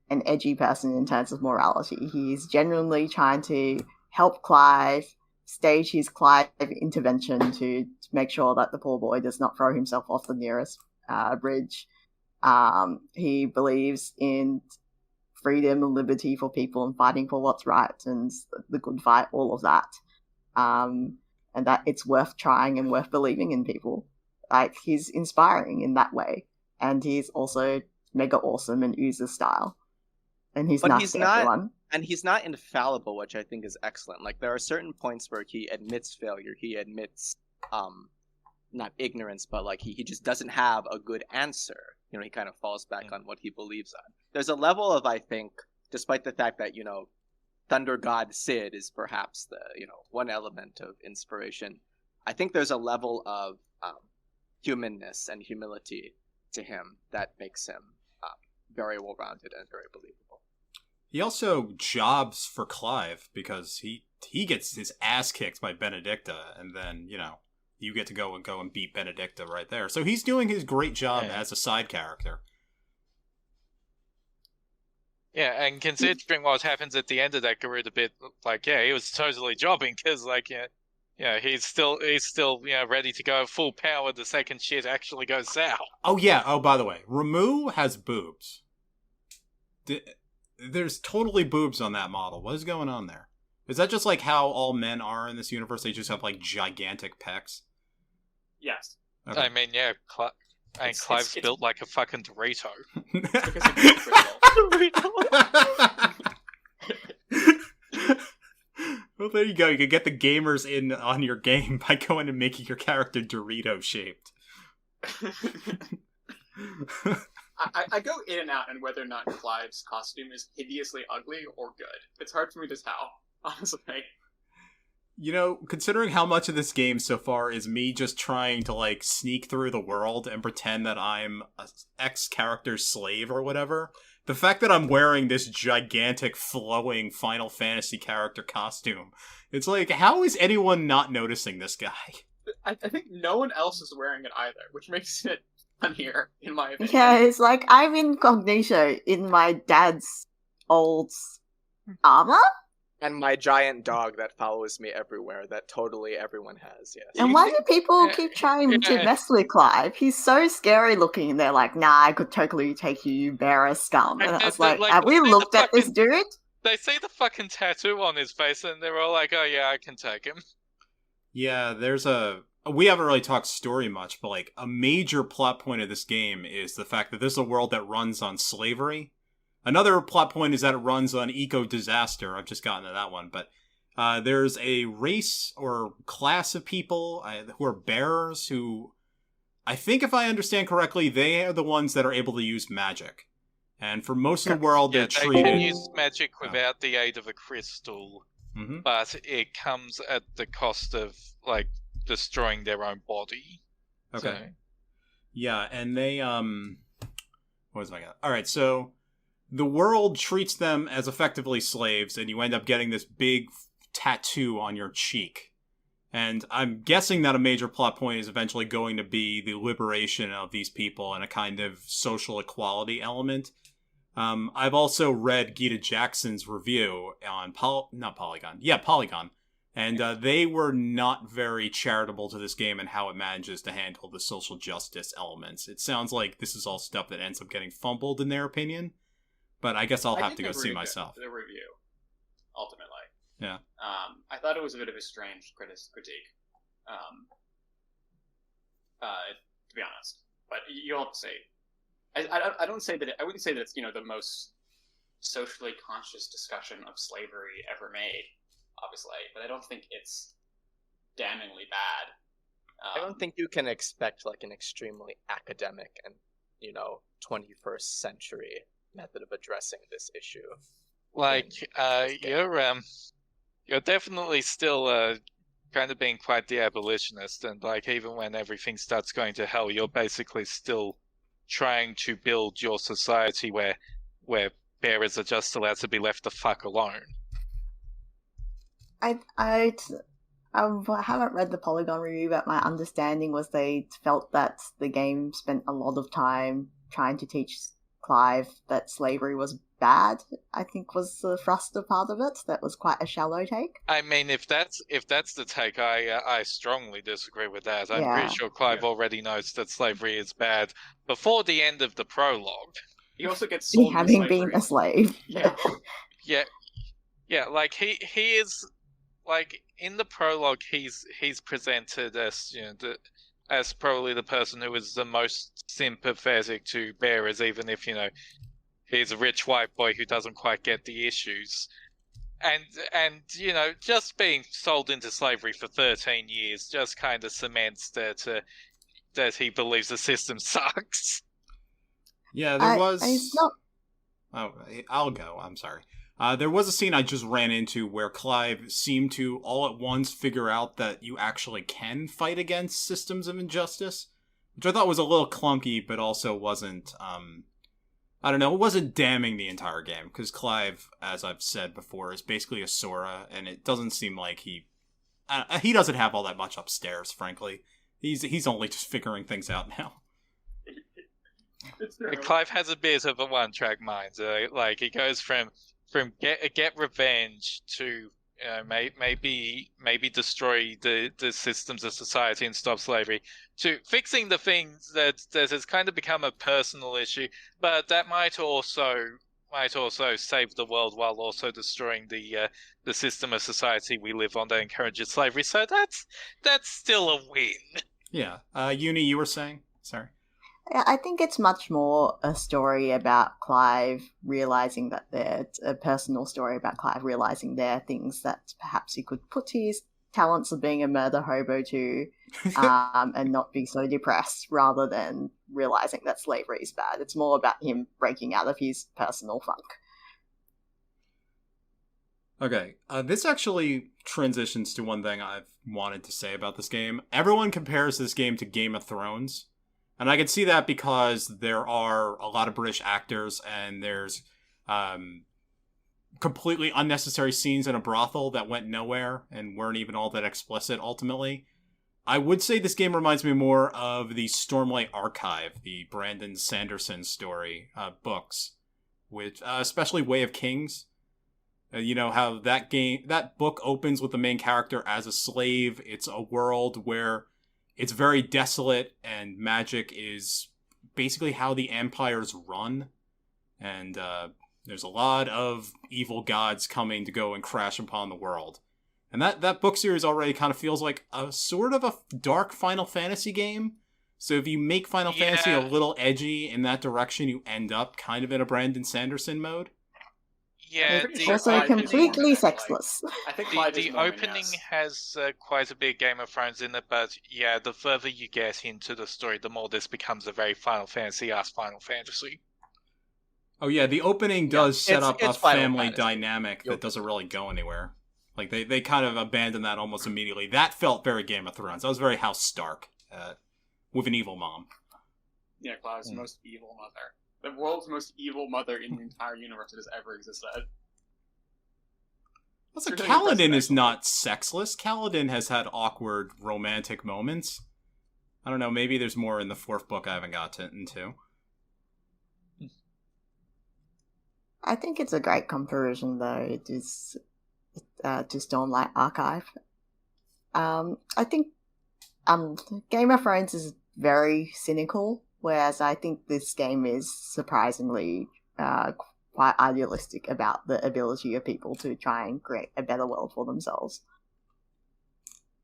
an edgy person in terms of morality. He is genuinely trying to help Clive, stage his Clive intervention to make sure that the poor boy does not throw himself off the nearest bridge. He believes in freedom and liberty for people and fighting for what's right and the good fight, all of that. And that it's worth trying and worth believing in people. Like, he's inspiring in that way. And he's also mega awesome and User style. And he's But nice he's to not- everyone. And he's not infallible, which I think is excellent. Like, there are certain points where he admits failure. He admits, not ignorance, but like he just doesn't have a good answer. You know, he kind of falls back on what he believes on. There's a level of, I think, despite the fact that, you know, Thunder God Sid is perhaps the, you know, one element of inspiration, I think there's a level of humanness and humility to him that makes him very well-rounded and very believable. He also jobs for Clive because he gets his ass kicked by Benedicta, and then, you know, you get to go and beat Benedicta right there. So he's doing his great job as a side character. Yeah, and considering what happens at the end of that Garuda bit, like, yeah, he was totally jobbing because, like, yeah, he's still, you know, ready to go full power the second shit actually goes south. Oh yeah. Oh, by the way, Ramu has boobs. There's totally boobs on that model. What is going on there? Is that just like how all men are in this universe? They just have like gigantic pecs. Yes. Okay. I mean, yeah, Clive's built like a fucking Dorito. Because it's Well, there you go. You can get the gamers in on your game by going and making your character Dorito shaped. I go in and out on whether or not Clive's costume is hideously ugly or good. It's hard for me to tell, honestly. You know, considering how much of this game so far is me just trying to, like, sneak through the world and pretend that I'm a X-character's slave or whatever, the fact that I'm wearing this gigantic, flowing Final Fantasy character costume, it's like, how is anyone not noticing this guy? I think no one else is wearing it either, which makes it funnier, in my opinion. Yeah, it's like I'm incognito in my dad's old armor. And my giant dog that follows me everywhere, that totally everyone has, yes. And why do people keep trying to mess with Clive? He's so scary looking, and they're like, nah, I could totally take you, you bearer scum. And I was like, have we looked at this dude? They see the fucking tattoo on his face and they're all like, oh yeah, I can take him. Yeah, we haven't really talked story much, but like a major plot point of this game is the fact that this is a world that runs on slavery. Another plot point is that it runs on eco-disaster. I've just gotten to that one, but there's a race or class of people who are bearers who, I think if I understand correctly, they are the ones that are able to use magic. And for most of the world, Yeah, they're they treated... can use magic without the aid of a crystal, but it comes at the cost of, like, destroying their own body. Okay. So. Yeah, and they, what was I got? Alright, so the world treats them as effectively slaves, and you end up getting this big tattoo on your cheek. And I'm guessing that a major plot point is eventually going to be the liberation of these people and a kind of social equality element. I've also read Gita Jackson's review on Polygon. And they were not very charitable to this game and how it manages to handle the social justice elements. It sounds like this is all stuff that ends up getting fumbled in their opinion. but I guess I'll have did to go see read myself. the review, ultimately. Yeah. I thought it was a bit of a strange critique. To be honest, but you'll have to see. I wouldn't say that it's the most socially conscious discussion of slavery ever made, obviously, but I don't think it's damningly bad. I don't think you can expect like an extremely academic and 21st century method of addressing this issue. Like you're definitely still kind of being quite the abolitionist, and like even when everything starts going to hell, you're basically still trying to build your society where bearers are just allowed to be left the fuck alone. I haven't read the Polygon review, but my understanding was they felt that the game spent a lot of time trying to teach Clive that slavery was bad. I think was the thruster part of it. That was quite a shallow take. I mean, if that's the take, I strongly disagree with that. I'm pretty sure Clive already knows that slavery is bad before the end of the prologue. He also gets sold having been a slave. Yeah. Like he is like in the prologue, he's presented as as probably the person who is the most sympathetic to bearers, even if he's a rich white boy who doesn't quite get the issues. And just being sold into slavery for 13 years just kind of cements that he believes the system sucks. Yeah, there was. It's not... Oh, I'll go. I'm sorry. There was a scene I just ran into where Clive seemed to all at once figure out that you actually can fight against systems of injustice, which I thought was a little clunky, but also wasn't. I don't know. It wasn't damning the entire game because Clive, as I've said before, is basically a Sora, and it doesn't seem like he doesn't have all that much upstairs. Frankly, he's only just figuring things out now. Clive has a bit of a one-track mind. Like he goes from get revenge to maybe destroy the systems of society and stop slavery, to fixing the things that has kind of become a personal issue, but that might also save the world while also destroying the system of society we live on that encourages slavery. So that's still a win. Yeah. Uni, you were saying? Sorry. I think it's much more a story about Clive realizing that a personal story about Clive realizing there are things that perhaps he could put to his talents of being a murder hobo to, and not be so depressed, rather than realizing that slavery is bad. It's more about him breaking out of his personal funk. Okay, this actually transitions to one thing I've wanted to say about this game. Everyone compares this game to Game of Thrones. And I can see that because there are a lot of British actors, and there's completely unnecessary scenes in a brothel that went nowhere and weren't even all that explicit, ultimately. I would say this game reminds me more of the Stormlight Archive, the Brandon Sanderson story books, which especially Way of Kings. How that book opens with the main character as a slave. It's a world where it's very desolate, and magic is basically how the empires run. And there's a lot of evil gods coming to go and crash upon the world. And that book series already kind of feels like a sort of a dark Final Fantasy game. So if you make Final Fantasy a little edgy in that direction, you end up kind of in a Brandon Sanderson mode. Yeah, also completely sexless. I think the opening has quite a big Game of Thrones in it, but yeah, the further you get into the story, the more this becomes a very Final Fantasy-esque Final Fantasy. Oh yeah, the opening does set up a family dynamic that doesn't really go anywhere. Like they kind of abandoned that almost immediately. That felt very Game of Thrones. That was very House Stark, with an evil mom. Yeah, Clive's most evil mother. The world's most evil mother in the entire universe that has ever existed. Also, Kaladin is not sexless. Kaladin has had awkward romantic moments. I don't know, maybe there's more in the fourth book I haven't gotten into. I think it's a great comparison, though. It is to Stormlight Archive. I think Game of Thrones is very cynical, whereas I think this game is surprisingly quite idealistic about the ability of people to try and create a better world for themselves.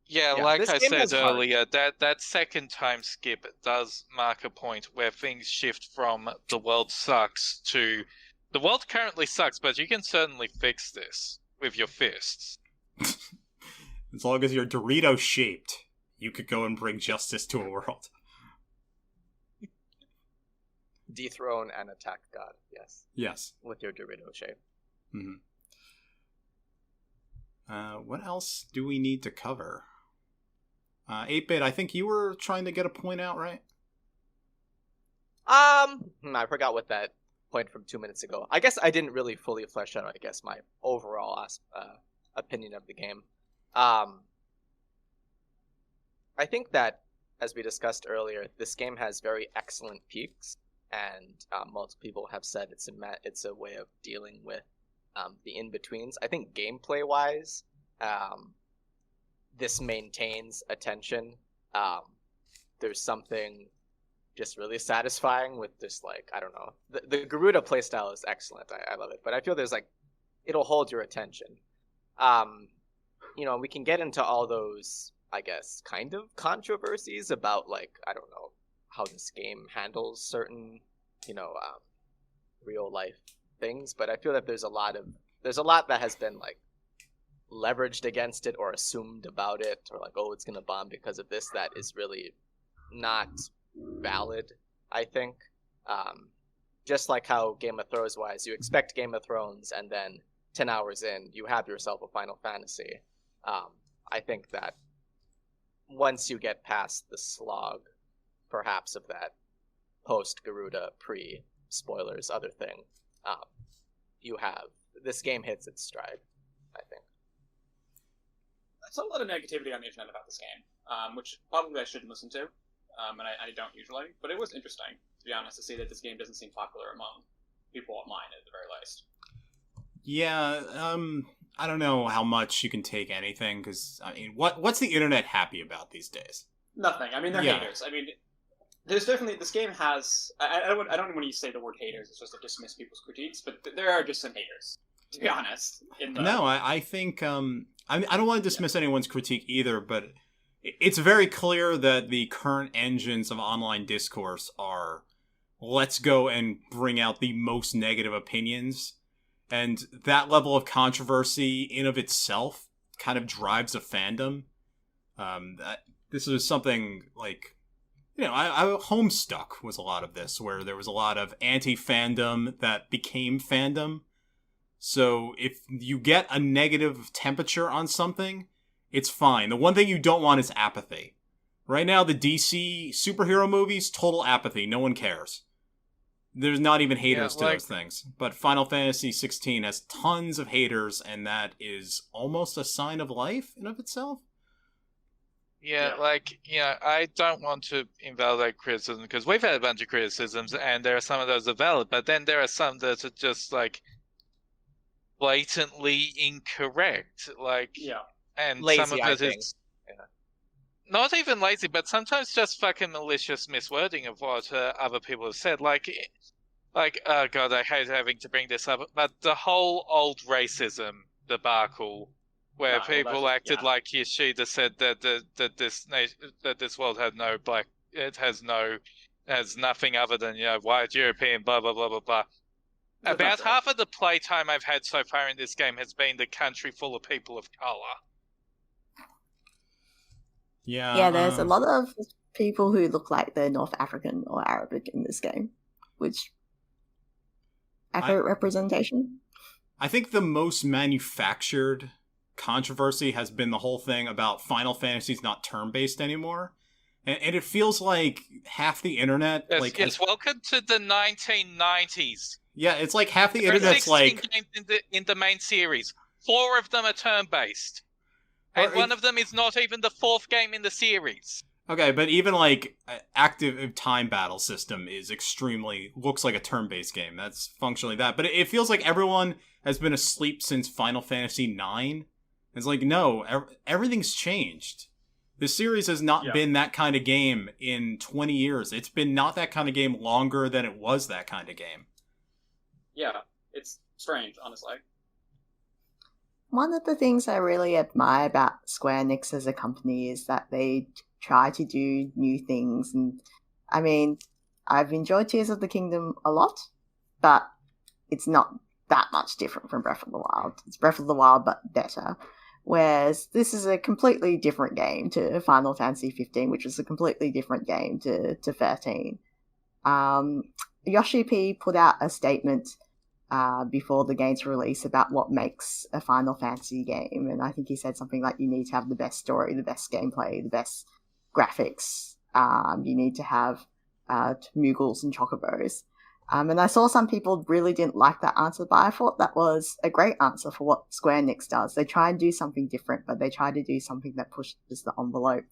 Yeah, Yeah, like this I game said is hard. earlier, that second time skip does mark a point where things shift from the world sucks to the world currently sucks, but you can certainly fix this with your fists. As long as you're Dorito shaped, you could go and bring justice to a world. Dethrone and attack God, yes. Yes. With your Dorito shape. Mm-hmm. What else do we need to cover? 8-Bit, I think you were trying to get a point out, right? I forgot what that point from 2 minutes ago. I guess I didn't really fully flesh out, my overall opinion of the game. I think that, as we discussed earlier, this game has very excellent peaks, and multiple people have said it's a way of dealing with the in-betweens. I think gameplay-wise, this maintains attention. There's something just really satisfying with just, like, I don't know. The Garuda playstyle is excellent. I love it. But I feel there's, like, it'll hold your attention. We can get into all those, I guess, kind of controversies about, like, I don't know, how this game handles certain, real life things. But I feel that there's a lot that has been, like, leveraged against it or assumed about it, or like, oh, it's gonna bomb because of this, that is really not valid, I think. Just like how Game of Thrones wise, you expect Game of Thrones and then 10 hours in you have yourself a Final Fantasy. I think that once you get past the slog perhaps of that post Garuda pre spoilers other thing, this game hits its stride, I think. I saw a lot of negativity on the internet about this game, which probably I shouldn't listen to, and I don't usually, but it was interesting, to be honest, to see that this game doesn't seem popular among people online, at the very least. Yeah, I don't know how much you can take anything, because, I mean, what's the internet happy about these days? Nothing. I mean, they're haters. I mean, there's definitely, this game has, I don't want to say the word haters, it's just to dismiss people's critiques, but there are just some haters, to be honest. No, I think, I don't want to dismiss anyone's critique either, but it's very clear that the current engines of online discourse are, let's go and bring out the most negative opinions, and that level of controversy in of itself kind of drives a fandom. This is something like, Homestuck was a lot of this, where there was a lot of anti-fandom that became fandom. So if you get a negative temperature on something, it's fine. The one thing you don't want is apathy. Right now, the DC superhero movies, total apathy. No one cares. There's not even haters to those things. But Final Fantasy XVI has tons of haters, and that is almost a sign of life in of itself. Yeah, I don't want to invalidate criticism, because we've had a bunch of criticisms, and there are some of those that are valid, but then there are some that are just, like, blatantly incorrect, and lazy, some of it is not even lazy, but sometimes just fucking malicious miswording of what other people have said. Like, oh god, I hate having to bring this up, but the whole old racism debacle, where people acted like Yoshida said that this world had no black, it has nothing other than white European, blah blah blah blah blah. About half of the playtime I've had so far in this game has been the country full of people of color. Yeah, there's a lot of people who look like they're North African or Arabic in this game, which accurate representation. I think the most manufactured controversy has been the whole thing about Final Fantasy's not turn-based anymore. And it feels like half the internet... Yes, welcome to the 1990s. Yeah, it's like half the internet's like... 16 games in the main series. 4 of them are turn-based. And one of them is not even the 4th game in the series. Okay, but even like active time battle system is looks like a turn-based game. That's functionally that. But it feels like everyone has been asleep since Final Fantasy IX. It's like, no, everything's changed. The series has not been that kind of game in 20 years. It's been not that kind of game longer than it was that kind of game. Yeah. It's strange, honestly. One of the things I really admire about Square Enix as a company is that they try to do new things. And I mean, I've enjoyed Tears of the Kingdom a lot, but it's not that much different from Breath of the Wild. It's Breath of the Wild, but better. Whereas this is a completely different game to Final Fantasy 15, which is a completely different game to 13. Yoshi P put out a statement before the game's release about what makes a Final Fantasy game, and I think he said something like you need to have the best story, the best gameplay, the best graphics. You need to have Moogles and Chocobos. And I saw some people really didn't like that answer, but I thought that was a great answer for what Square Enix does. They try and do something different, but they try to do something that pushes the envelope.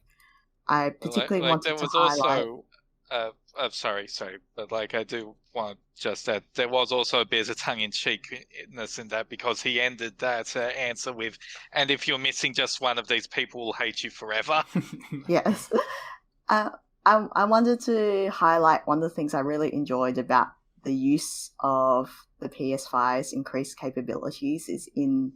I particularly wanted to highlight... sorry, but I do want just that there was also a bit of tongue-in-cheekness in that, because he ended that answer with, and if you're missing just one of these, people will hate you forever. Yes. I wanted to highlight one of the things I really enjoyed about the use of the PS5's increased capabilities is in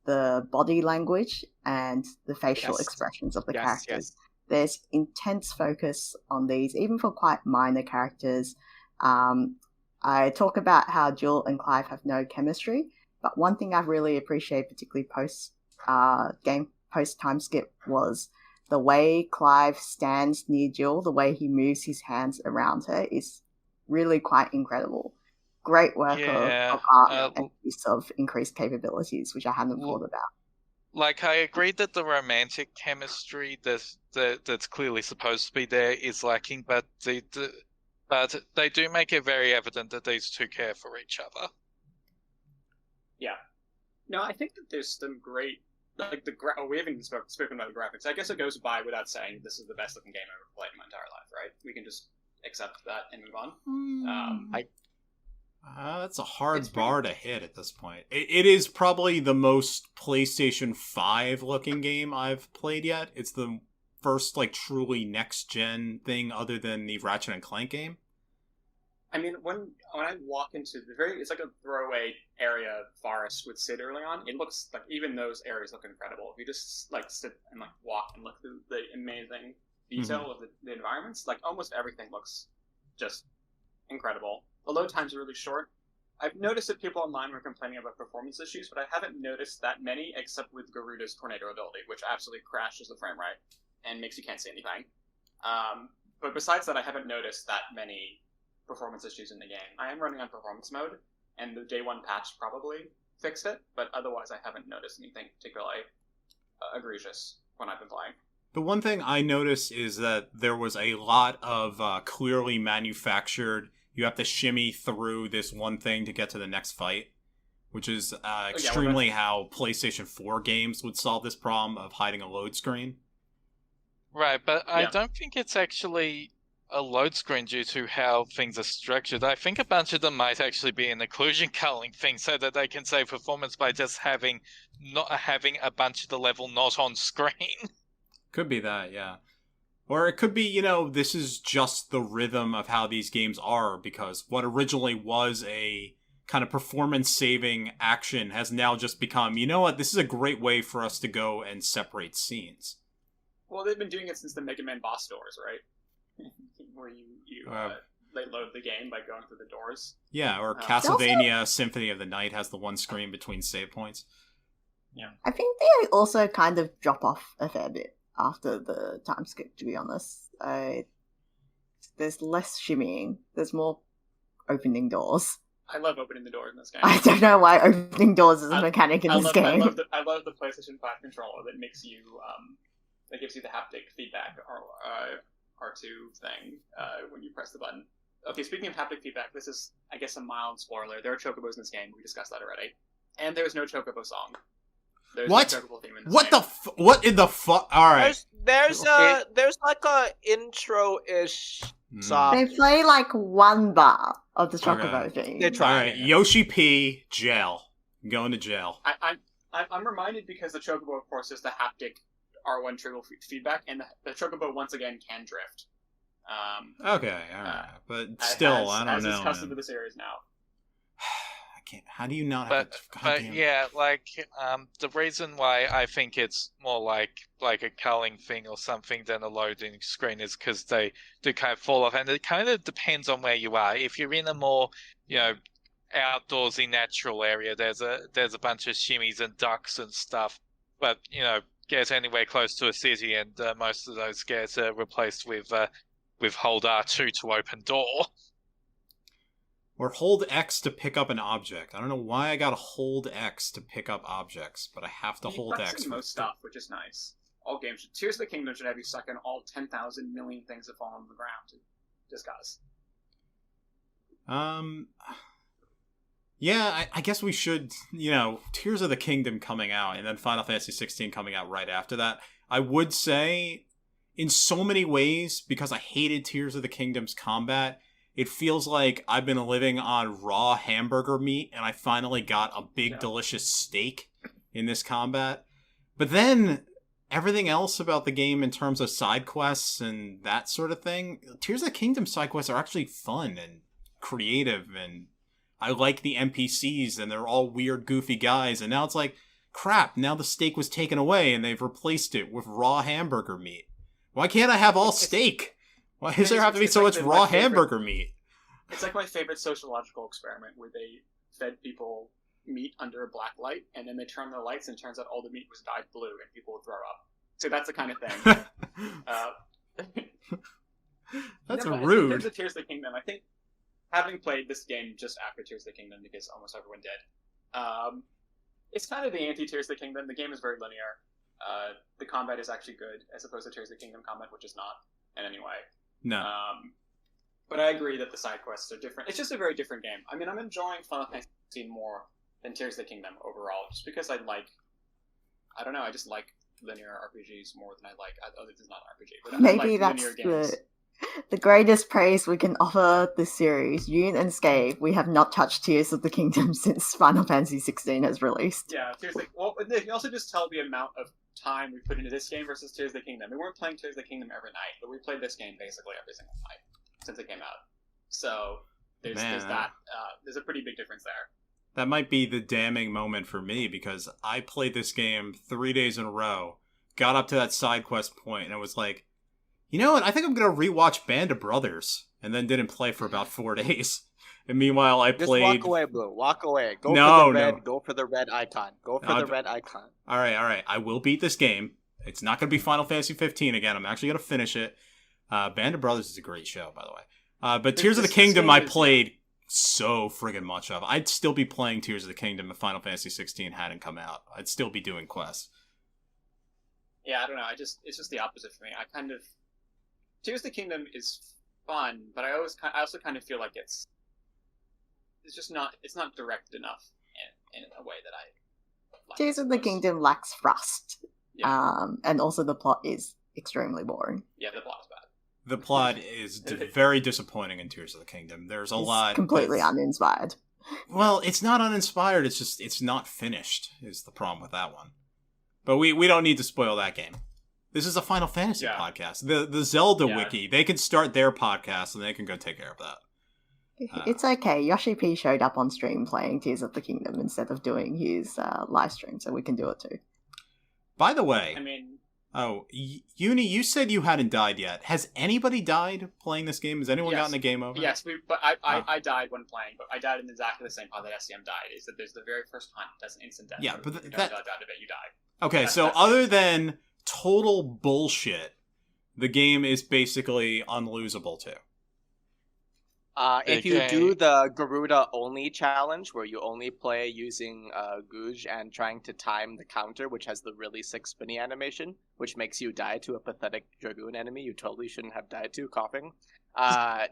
the body language and the facial expressions of the characters. Yes. There's intense focus on these, even for quite minor characters. I talk about how Jill and Clive have no chemistry, but one thing I've really appreciated, particularly post-time skip, was the way Clive stands near Jill, the way he moves his hands around her is really quite incredible. Great work of art and use of increased capabilities, which I hadn't thought about. I agree that the romantic chemistry that's clearly supposed to be there is lacking, but they do make it very evident that these two care for each other. Yeah. No, I think that there's some great... we haven't even spoken about the graphics. I guess it goes by without saying this is the best looking game I've ever played in my entire life, right? We can just accept that and move on. That's a hard bar to hit at this point. It is probably the most PlayStation 5 looking game I've played yet. It's the first truly next gen thing other than the Ratchet and Clank game. I mean, when I walk into it's like a throwaway area forest with Sid early on. It looks like even those areas look incredible. If you just sit and walk and look through the amazing detail of the environments, almost everything looks just incredible. The load times are really short. I've noticed that people online were complaining about performance issues, but I haven't noticed that many except with Garuda's tornado ability, which absolutely crashes the frame rate and makes you can't see anything. But besides that, I haven't noticed that many performance issues in the game. I am running on performance mode, and the day one patch probably fixed it, but otherwise I haven't noticed anything particularly egregious when I've been playing. The one thing I noticed is that there was a lot of clearly manufactured, you have to shimmy through this one thing to get to the next fight, which is extremely how PlayStation 4 games would solve this problem of hiding a load screen. Right, but I don't think it's actually a load screen due to how things are structured. I think a bunch of them might actually be an occlusion culling thing so that they can save performance by just not having a bunch of the level not on screen. Could be that, yeah. Or it could be, this is just the rhythm of how these games are, because what originally was a kind of performance-saving action has now just become, you know what, this is a great way for us to go and separate scenes. Well, they've been doing it since the Mega Man boss doors, right? Where they load the game by going through the doors. Yeah, or Castlevania Symphony of the Night has the one screen between save points. Yeah. I think they also kind of drop off a fair bit after the time skip, to be honest. There's less shimmying. There's more opening doors. I love opening the doors in this game. I don't know why opening doors is a mechanic in this game. I love the PlayStation 5 controller that makes you, that gives you the haptic feedback R2 thing when you press the button. Okay, speaking of haptic feedback, this is, I guess, a mild spoiler. There are chocobos in this game. We discussed that already. And there's no chocobo song. There's what? No chocobo theme in this what game. What in the fuck? All right. There's a intro-ish song. They play one bar of the chocobo thing. They try. All right, Yoshi P, jail. I'm going to jail. I'm reminded because the chocobo, of course, is the haptic R1 triple feedback, and the chocobo once again can drift. Okay, all right, but still, I don't know. As is custom to the series now. can't. How do you not have But a but goddamn... yeah, like the reason why I think it's more like a culling thing or something than a loading screen is because they do kind of fall off, and it kind of depends on where you are. If you're in a more outdoorsy natural area, there's a bunch of shimmies and ducks and stuff, but get anywhere close to a city, and most of those scares are replaced with hold R2 to open door. Or hold X to pick up an object. I don't know why I gotta hold X to pick up objects, but I have to hold X. For most stuff, which is nice. All games. Tears of the Kingdom should have you suck in all 10,000 million things that fall on the ground. Just cause. Yeah, I guess we should, Tears of the Kingdom coming out, and then Final Fantasy XVI coming out right after that. I would say, in so many ways, because I hated Tears of the Kingdom's combat, it feels like I've been living on raw hamburger meat, and I finally got a big, delicious steak in this combat. But then, everything else about the game in terms of side quests and that sort of thing, Tears of the Kingdom side quests are actually fun and creative, and I like the NPCs, and they're all weird, goofy guys, and now it's like, crap, now the steak was taken away, and they've replaced it with raw hamburger meat. Why can't I have all steak? Why does there have to be so much raw hamburger meat? It's like my favorite sociological experiment where they fed people meat under a black light, and then they turned the lights, and it turns out all the meat was dyed blue, and people would throw up. So that's the kind of thing. That's In rude. terms of Tears of the Kingdom, I think, having played this game just after Tears of the Kingdom, because almost everyone did, it's kind of the anti-Tears of the Kingdom. The game is very linear. The combat is actually good, as opposed to Tears of the Kingdom combat, which is not in any way. No. But I agree that the side quests are different. It's just a very different game. I mean, I'm enjoying Final Fantasy XVI more than Tears of the Kingdom overall, just because I just like linear RPGs more than I like... this is not an RPG, but Maybe I like that's linear games. the greatest praise we can offer this series. Yoon and Scathe, we have not touched Tears of the Kingdom since Final Fantasy XVI has released. Yeah, Tears of the... Well, you can also just tell the amount of time we put into this game versus Tears of the Kingdom. We weren't playing Tears of the Kingdom every night, but we played this game basically every single night since it came out. So there's that. There's a pretty big difference there. That might be the damning moment for me, because I played this game 3 days in a row, got up to that side quest point, and I was like, you know what, I think I'm going to rewatch Band of Brothers, and then didn't play for about 4 days. And meanwhile, I played... Just walk away, Blue. Walk away. Go for the red icon. Go for the red icon. All right. I will beat this game. It's not going to be Final Fantasy 15 again. I'm actually going to finish it. Band of Brothers is a great show, by the way. But Tears of the Kingdom I played so friggin' much of. I'd still be playing Tears of the Kingdom if Final Fantasy 16 hadn't come out. I'd still be doing quests. Yeah, I don't know. It's just the opposite for me. Tears of the Kingdom is fun, but I also kind of feel like it's not direct enough in a way that I like. Tears of the Kingdom lacks thrust. Yeah. And also the plot is extremely boring. Yeah, the plot is bad. The plot is very disappointing in Tears of the Kingdom. There's a lot... completely uninspired. Well, it's not uninspired, it's not finished, is the problem with that one. But we don't need to spoil that game. This is a Final Fantasy podcast. The Zelda Wiki, they can start their podcast and they can go take care of that. It's okay. Yoshi P showed up on stream playing Tears of the Kingdom instead of doing his live stream, so we can do it too. By the way... I mean... Oh, Uni, you said you hadn't died yet. Has anybody died playing this game? Has anyone gotten a game over? Yes, but I died when playing, but I died in exactly the same how that SCM died. Is that there's the very first hunt, that's an instant death. Yeah, but you die of it, you die. Okay, so other than total bullshit, the game is basically unlosable too. If you do the Garuda only challenge, where you only play using Gouge and trying to time the counter, which has the really sick spinny animation, which makes you die to a pathetic Dragoon enemy you totally shouldn't have died to, coughing.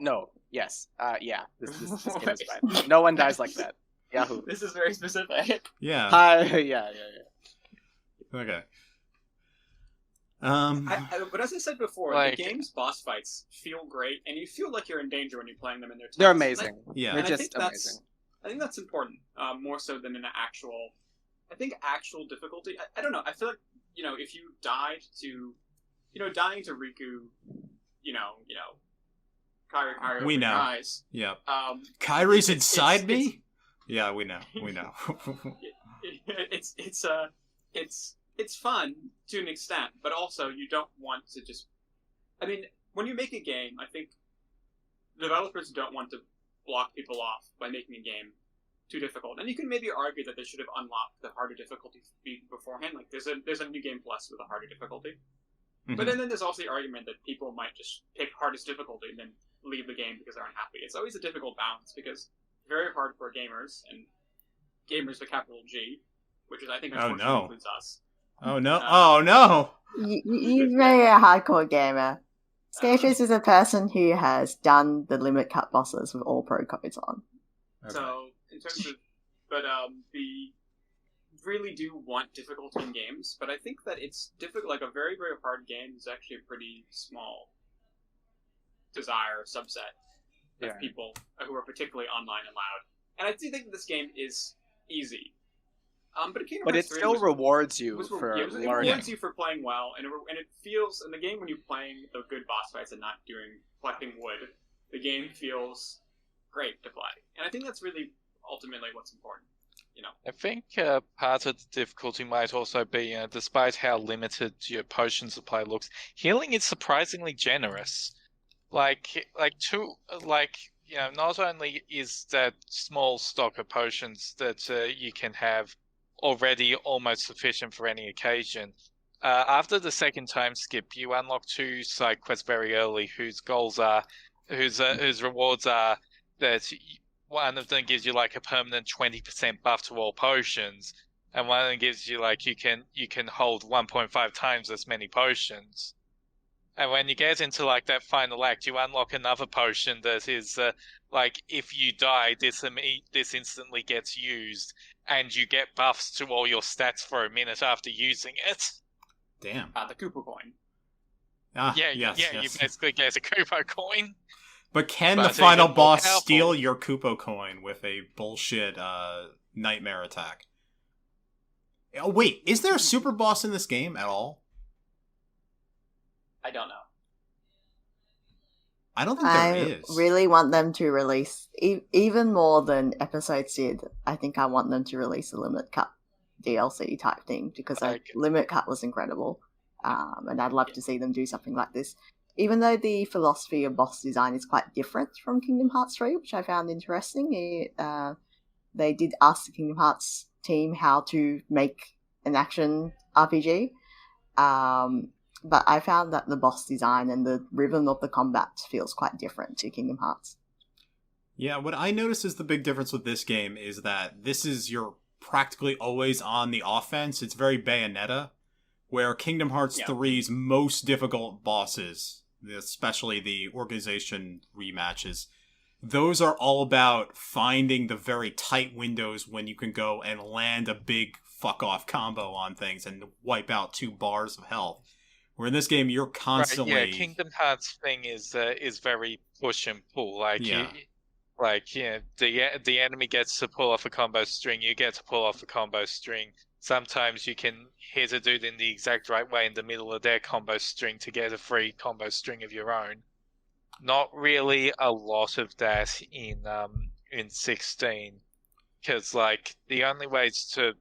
No, yes, yeah, this game is fine. No one dies like that. Yahoo. This is very specific. Yeah. Yeah. Okay. But as I said before, the game's boss fights feel great, and you feel like you're in danger when you're playing them in their time. They're amazing. They're just amazing. I think that's important, more so than an actual... I think actual difficulty... I don't know, I feel like, if you died to... dying to Riku, Kairi we know. eyes. Yeah. Kairi's inside me? Yeah, we know. It's fun to an extent, but also you don't want to just. I mean, when you make a game, I think developers don't want to block people off by making a game too difficult. And you can maybe argue that they should have unlocked the harder difficulty beforehand. Like there's a new game plus with a harder difficulty. Mm-hmm. But then there's also the argument that people might just pick hardest difficulty and then leave the game because they're unhappy. It's always a difficult balance because it's very hard for gamers, and gamers with capital G, which is I think unfortunately includes us. Oh no! You're very a hardcore gamer. Scathe is a person who has done the limit cut bosses with all pro codes on. Okay. So in terms of, but the really do want difficulty in games, but I think that it's difficult. Like a very very hard game is actually a pretty small subset of people who are particularly online and loud. And I do think this game is easy. But it still rewards you for learning. It rewards you for playing well, and it feels in the game when you're playing the good boss fights and not collecting wood, the game feels great to play. And I think that's really ultimately what's important. I think part of the difficulty might also be, despite how limited your potion supply looks, healing is surprisingly generous. Not only is that small stock of potions that you can have already almost sufficient for any occasion. After the second time skip, you unlock 2 side quests very early, whose rewards are that one of them gives you like a permanent 20% buff to all potions, and one of them gives you like you can hold 1.5 times as many potions. And when you get into like that final act, you unlock another potion that is like if you die, this instantly gets used, and you get buffs to all your stats for a minute after using it. Damn. The Koopa coin. You basically get a Koopa coin. But can the final boss steal your Koopa coin with a bullshit nightmare attack? Oh wait, is there a super boss in this game at all? I don't know. I don't think there is. I really want them to release, even more than episodes did, I think I want them to release a Limit Cut DLC type thing, because Limit Cut was incredible, and I'd love to see them do something like this. Even though the philosophy of boss design is quite different from Kingdom Hearts 3, which I found interesting, they did ask the Kingdom Hearts team how to make an action RPG, but I found that the boss design and the rhythm of the combat feels quite different to Kingdom Hearts. Yeah, what I noticed is the big difference with this game is that this is you're practically always on the offense. It's very Bayonetta, where Kingdom Hearts 3's most difficult bosses, especially the organization rematches, those are all about finding the very tight windows when you can go and land a big fuck-off combo on things and wipe out 2 bars of health. Where in this game, you're constantly... Right, Kingdom Hearts thing is very push and pull. The enemy gets to pull off a combo string, you get to pull off a combo string. Sometimes you can hit a dude in the exact right way in the middle of their combo string to get a free combo string of your own. Not really a lot of that in 16, because the only ways to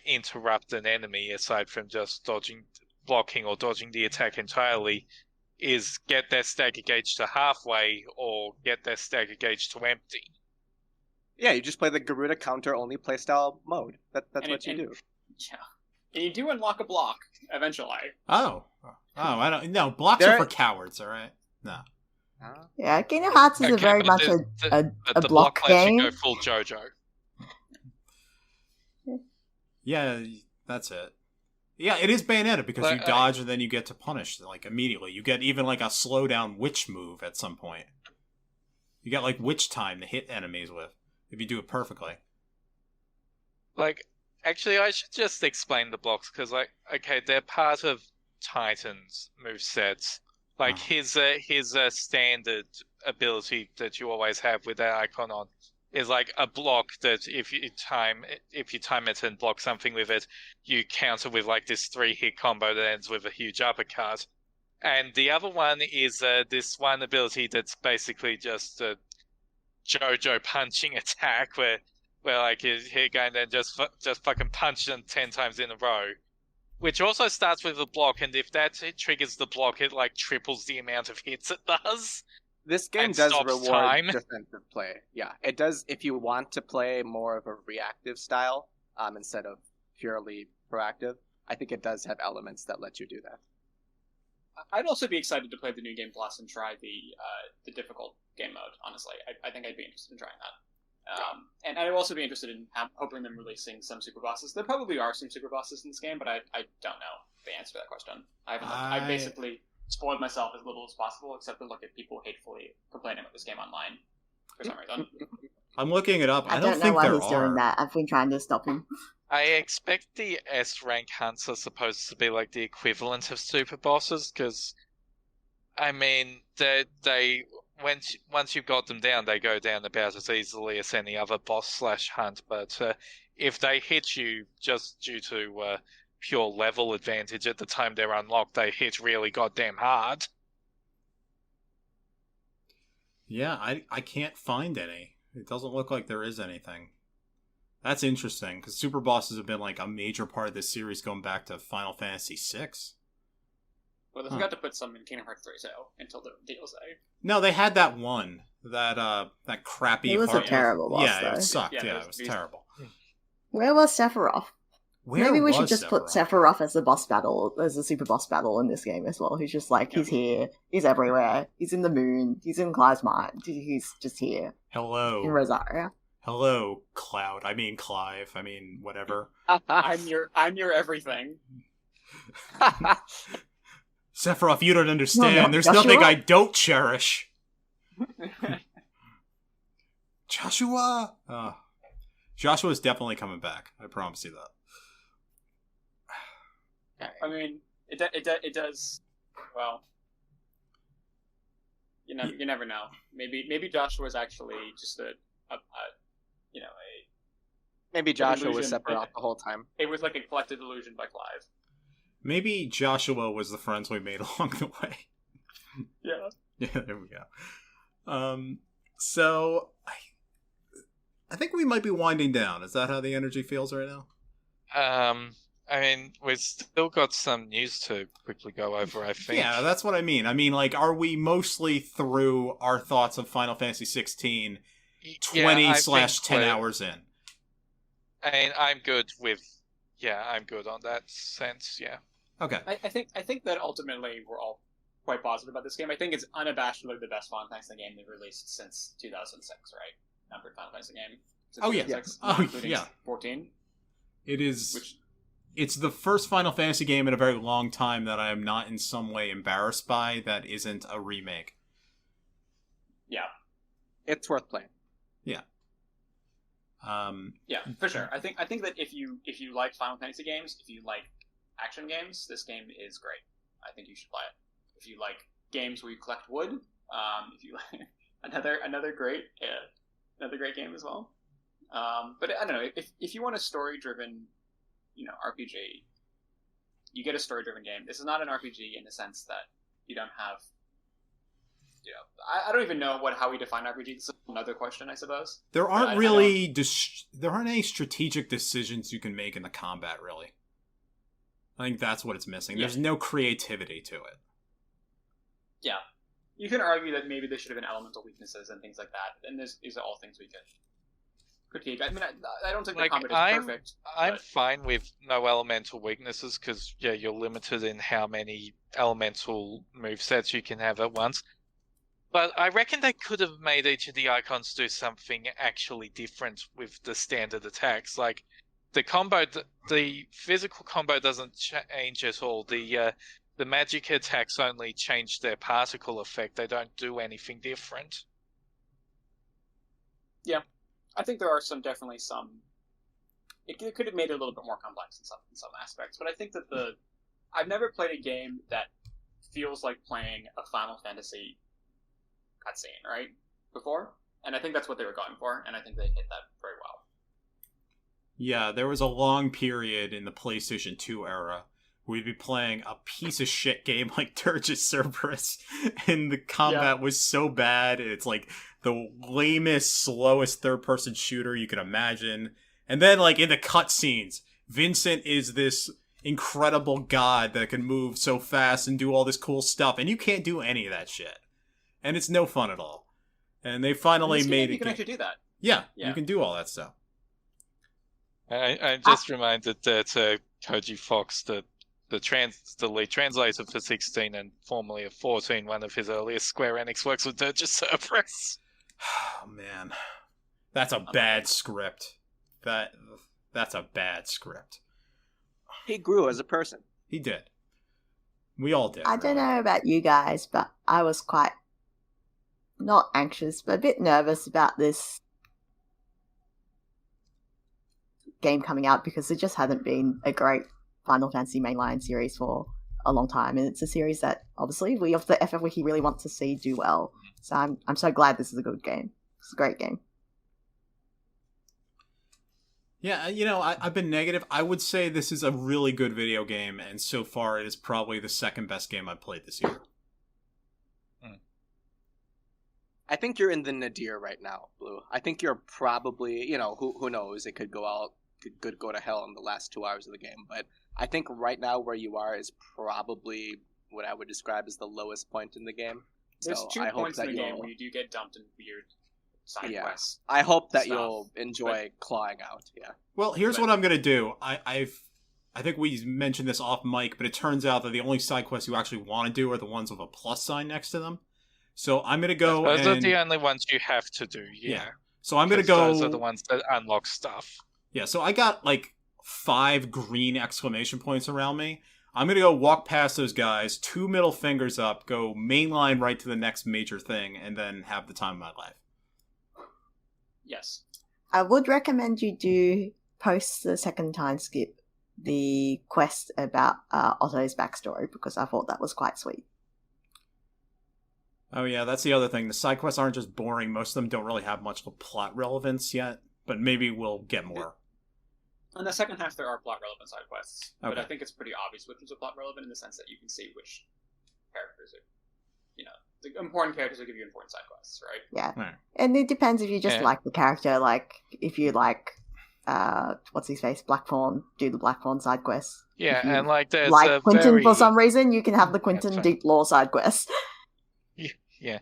interrupt an enemy aside from just blocking or dodging the attack entirely is get their stagger gauge to halfway or get their stagger gauge to empty. Yeah, you just play the Garuda counter only playstyle mode. That's what you do. Yeah. And you do unlock a block eventually. Oh, I don't. No, blocks are for cowards. All right. No. Yeah, Kingdom Hearts is very much a block game. You go full JoJo. Yeah, that's it. Yeah, it is Bayonetta because you dodge and then you get to punish immediately. You get even a slowdown witch move at some point. You get witch time to hit enemies with if you do it perfectly. Actually, I should just explain the blocks because they're part of Titan's movesets. His standard ability that you always have with that icon on is a block that if you time it and block something with it, you counter with this 3-hit combo that ends with a huge uppercut. And the other one is this one ability that's basically just a JoJo punching attack where where like he go and then just fucking punch them 10 times in a row, which also starts with a block, and if that triggers the block, it like triples the amount of hits it does. This game And does stops reward time. defensive play. Yeah, it does. If you want to play more of a reactive style instead of purely proactive, I think it does have elements that let you do that. I'd also be excited to play the New Game Plus and try the difficult game mode. Honestly, I think I'd be interested in trying that. And I'd also be interested in hoping them releasing some super bosses. There probably are some super bosses in this game, but I don't know the answer to that question. I basically spoiled myself as little as possible, except to look at people hatefully complaining about this game online for some reason. I'm looking it up. I I don't don't know think why there he's doing are. that. I've been trying to stop him. I expect the S rank hunts are supposed to be like the equivalent of super bosses, because I mean they once you've got them down, they go down about as easily as any other boss / hunt. But if they hit you just due to pure level advantage at the time they're unlocked, they hit really goddamn hard. Yeah, I can't find any. It doesn't look like there is anything. That's interesting, because super bosses have been like a major part of this series going back to Final Fantasy VI. Well, they forgot to put some in Kingdom Hearts 3 until the DLC. No, they had that one. That crappy... It was a part- terrible boss, Yeah, though. it sucked. Yeah, Yeah, it it was was- terrible. Where was Sephiroth? Where Maybe we was should just put Sephiroth as the boss battle, as a super boss battle in this game as well. He's just like, he's here, he's everywhere, he's in the moon, he's in Clive's mind, he's just here in Hello. Rosaria. Hello, Cloud. I mean, Clive. I mean, whatever. I'm your everything. Sephiroth, you don't understand. No, There's Joshua? nothing I don't cherish. Joshua! Joshua's definitely coming back. I promise you that. I mean, it does. Well, you never know. Maybe Joshua's actually just a Maybe Joshua was illusion. Sephiroth the whole time. it was like a collected illusion by Clive. Maybe Joshua was the friends we made along the way. Yeah. Yeah, there we go. So I think we might be winding down. Is that how the energy feels right now? I mean, we've still got some news to quickly go over, I think. Yeah, that's what I mean. I mean, like, are we mostly through our thoughts of Final Fantasy 16 20/10 hours in? I mean, I'm good on that sense, yeah. Okay. I think that ultimately we're all quite positive about this game. I think it's unabashedly the best Final Fantasy game they've released since 2006, right? Numbered Final Fantasy game. Since Oh, yeah. 2006, Oh, including yeah. 14. It is. Which, It's the first Final Fantasy game in a very long time that I am not in some way embarrassed by that isn't a remake. yeah, It's worth playing. yeah, for sure. I think that if you like Final Fantasy games, if you like action games, this game is great. I think you should play it. If you like games where you collect wood, if you like another great game as well. But I don't know, if you want a story-driven, RPG, you get a story-driven game. This is not an RPG in the sense that you don't have. I don't even know how we define RPG. This is another question, I suppose. There I aren't really there aren't any strategic decisions you can make in the combat, really. I think that's what it's missing. Yeah. There's no creativity to it. Yeah, you can argue that maybe there should have been elemental weaknesses and things like that, and these are all things we could critique. I mean, I don't think the combat is perfect. I'm but- fine with no elemental weaknesses, because, yeah, you're limited in how many elemental movesets you can have at once. But I reckon they could have made each of the icons do something actually different with the standard attacks. Like, the physical combo doesn't change at all. The magic attacks only change their particle effect. They don't do anything different. Yeah, I think there are definitely some. It could have made it a little bit more complex in some aspects, but I think that I've never played a game that feels like playing a Final Fantasy cutscene, right? Before, and I think that's what they were going for, and I think they hit that very well. Yeah, there was a long period in the PlayStation 2 era where we'd be playing a piece of shit game like Dirge's Cerberus, and the combat was so bad. It's like the lamest, slowest third-person shooter you can imagine. And then, like, in the cutscenes, Vincent is this incredible god that can move so fast and do all this cool stuff, and you can't do any of that shit. And it's no fun at all. And they finally made it. You can actually do that. Yeah, you can do all that stuff. I'm just reminded that Koji Fox, the lead translator for 16 and formerly of 14, one of his earliest Square Enix works with Dirge Cerberus. Oh man, that's a bad script. That's a bad script. He grew as a person. He did. We all did. I don't know about you guys, but I was quite not anxious, but a bit nervous about this game coming out because it just hadn't been a great Final Fantasy mainline series for a long time, and it's a series that obviously we of the FFWiki really want to see do well. So I'm so glad this is a good game. It's a great game. Yeah, you know, I've been negative. I would say this is a really good video game, and so far it is probably the second best game I've played this year. I think you're in the nadir right now, Blue. I think you're probably, who knows? It could go out, could go to hell in the last 2 hours of the game. But I think right now where you are is probably what I would describe as the lowest point in the game. There's so 2 I hope points in that the game where you do get dumped in weird side quests. I hope that stuff, you'll enjoy clawing out. Yeah. Well, here's what I'm gonna do. I think we mentioned this off mic, but it turns out that the only side quests you actually want to do are the ones with a plus sign next to them. So I'm gonna go. Those are the only ones you have to do. Yeah. So I'm gonna go. Those are the ones that unlock stuff. Yeah. So I got like 5 green exclamation points around me. I'm gonna go walk past those guys, 2 middle fingers up, go mainline right to the next major thing, and then have the time of my life. Yes. I would recommend you do post the second time skip the quest about Otto's backstory because I thought that was quite sweet. Oh yeah, that's the other thing. The side quests aren't just boring. Most of them don't really have much of a plot relevance yet, but maybe we'll get more. In the second half, there are plot relevant side quests, Okay. but I think it's pretty obvious which ones are plot relevant in the sense that you can see which characters are, the important characters will give you important side quests, right? Yeah. Right. And it depends if you just Yeah. like the character, like if you like what's his face, Blackthorn, do the Blackthorn side quests. Yeah, If you and like there's like a Quentin very... for some reason, you can have the That's Quentin fine. deep lore side quest. Yeah,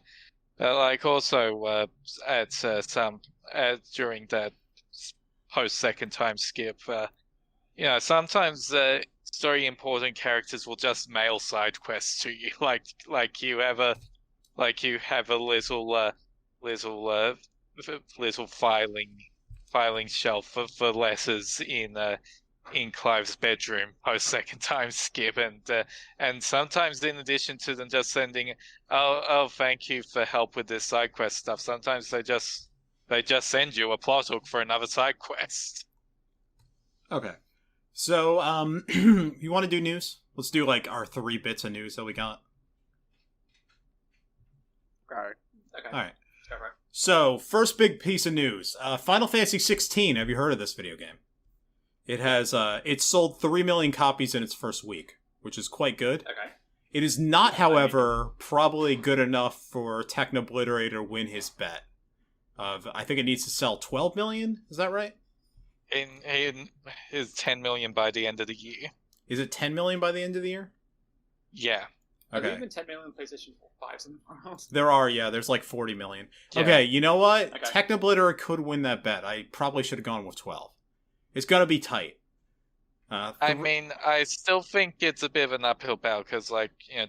like also at some during that post second time skip, sometimes story important characters will just mail side quests to you, like you have a little filing shelf for letters in Clive's bedroom post second time skip, and sometimes in addition to them just sending thank you for help with this side quest stuff, sometimes they just send you a plot hook for another side quest. Okay. So, you want to do news? Let's do like our 3 bits of news that we got. Alright. Okay. All right. Go for it. So, first big piece of news. Final Fantasy XVI. Have you heard of this video game? It has, it sold 3 million copies in its first week, which is quite good. Okay. It is not, however, probably good enough for Technobliterator to win his bet. I think it needs to sell 12 million. Is that right? In is 10 million by the end of the year. Is it 10 million by the end of the year? Yeah. Are there Okay. even 10 million PlayStation 5s in the world? There are, yeah. There's like 40 million. Yeah. Okay, you know what? Okay. Technobliterator could win that bet. I probably should have gone with 12. It's gonna be tight. I mean, I still think it's a bit of an uphill battle because,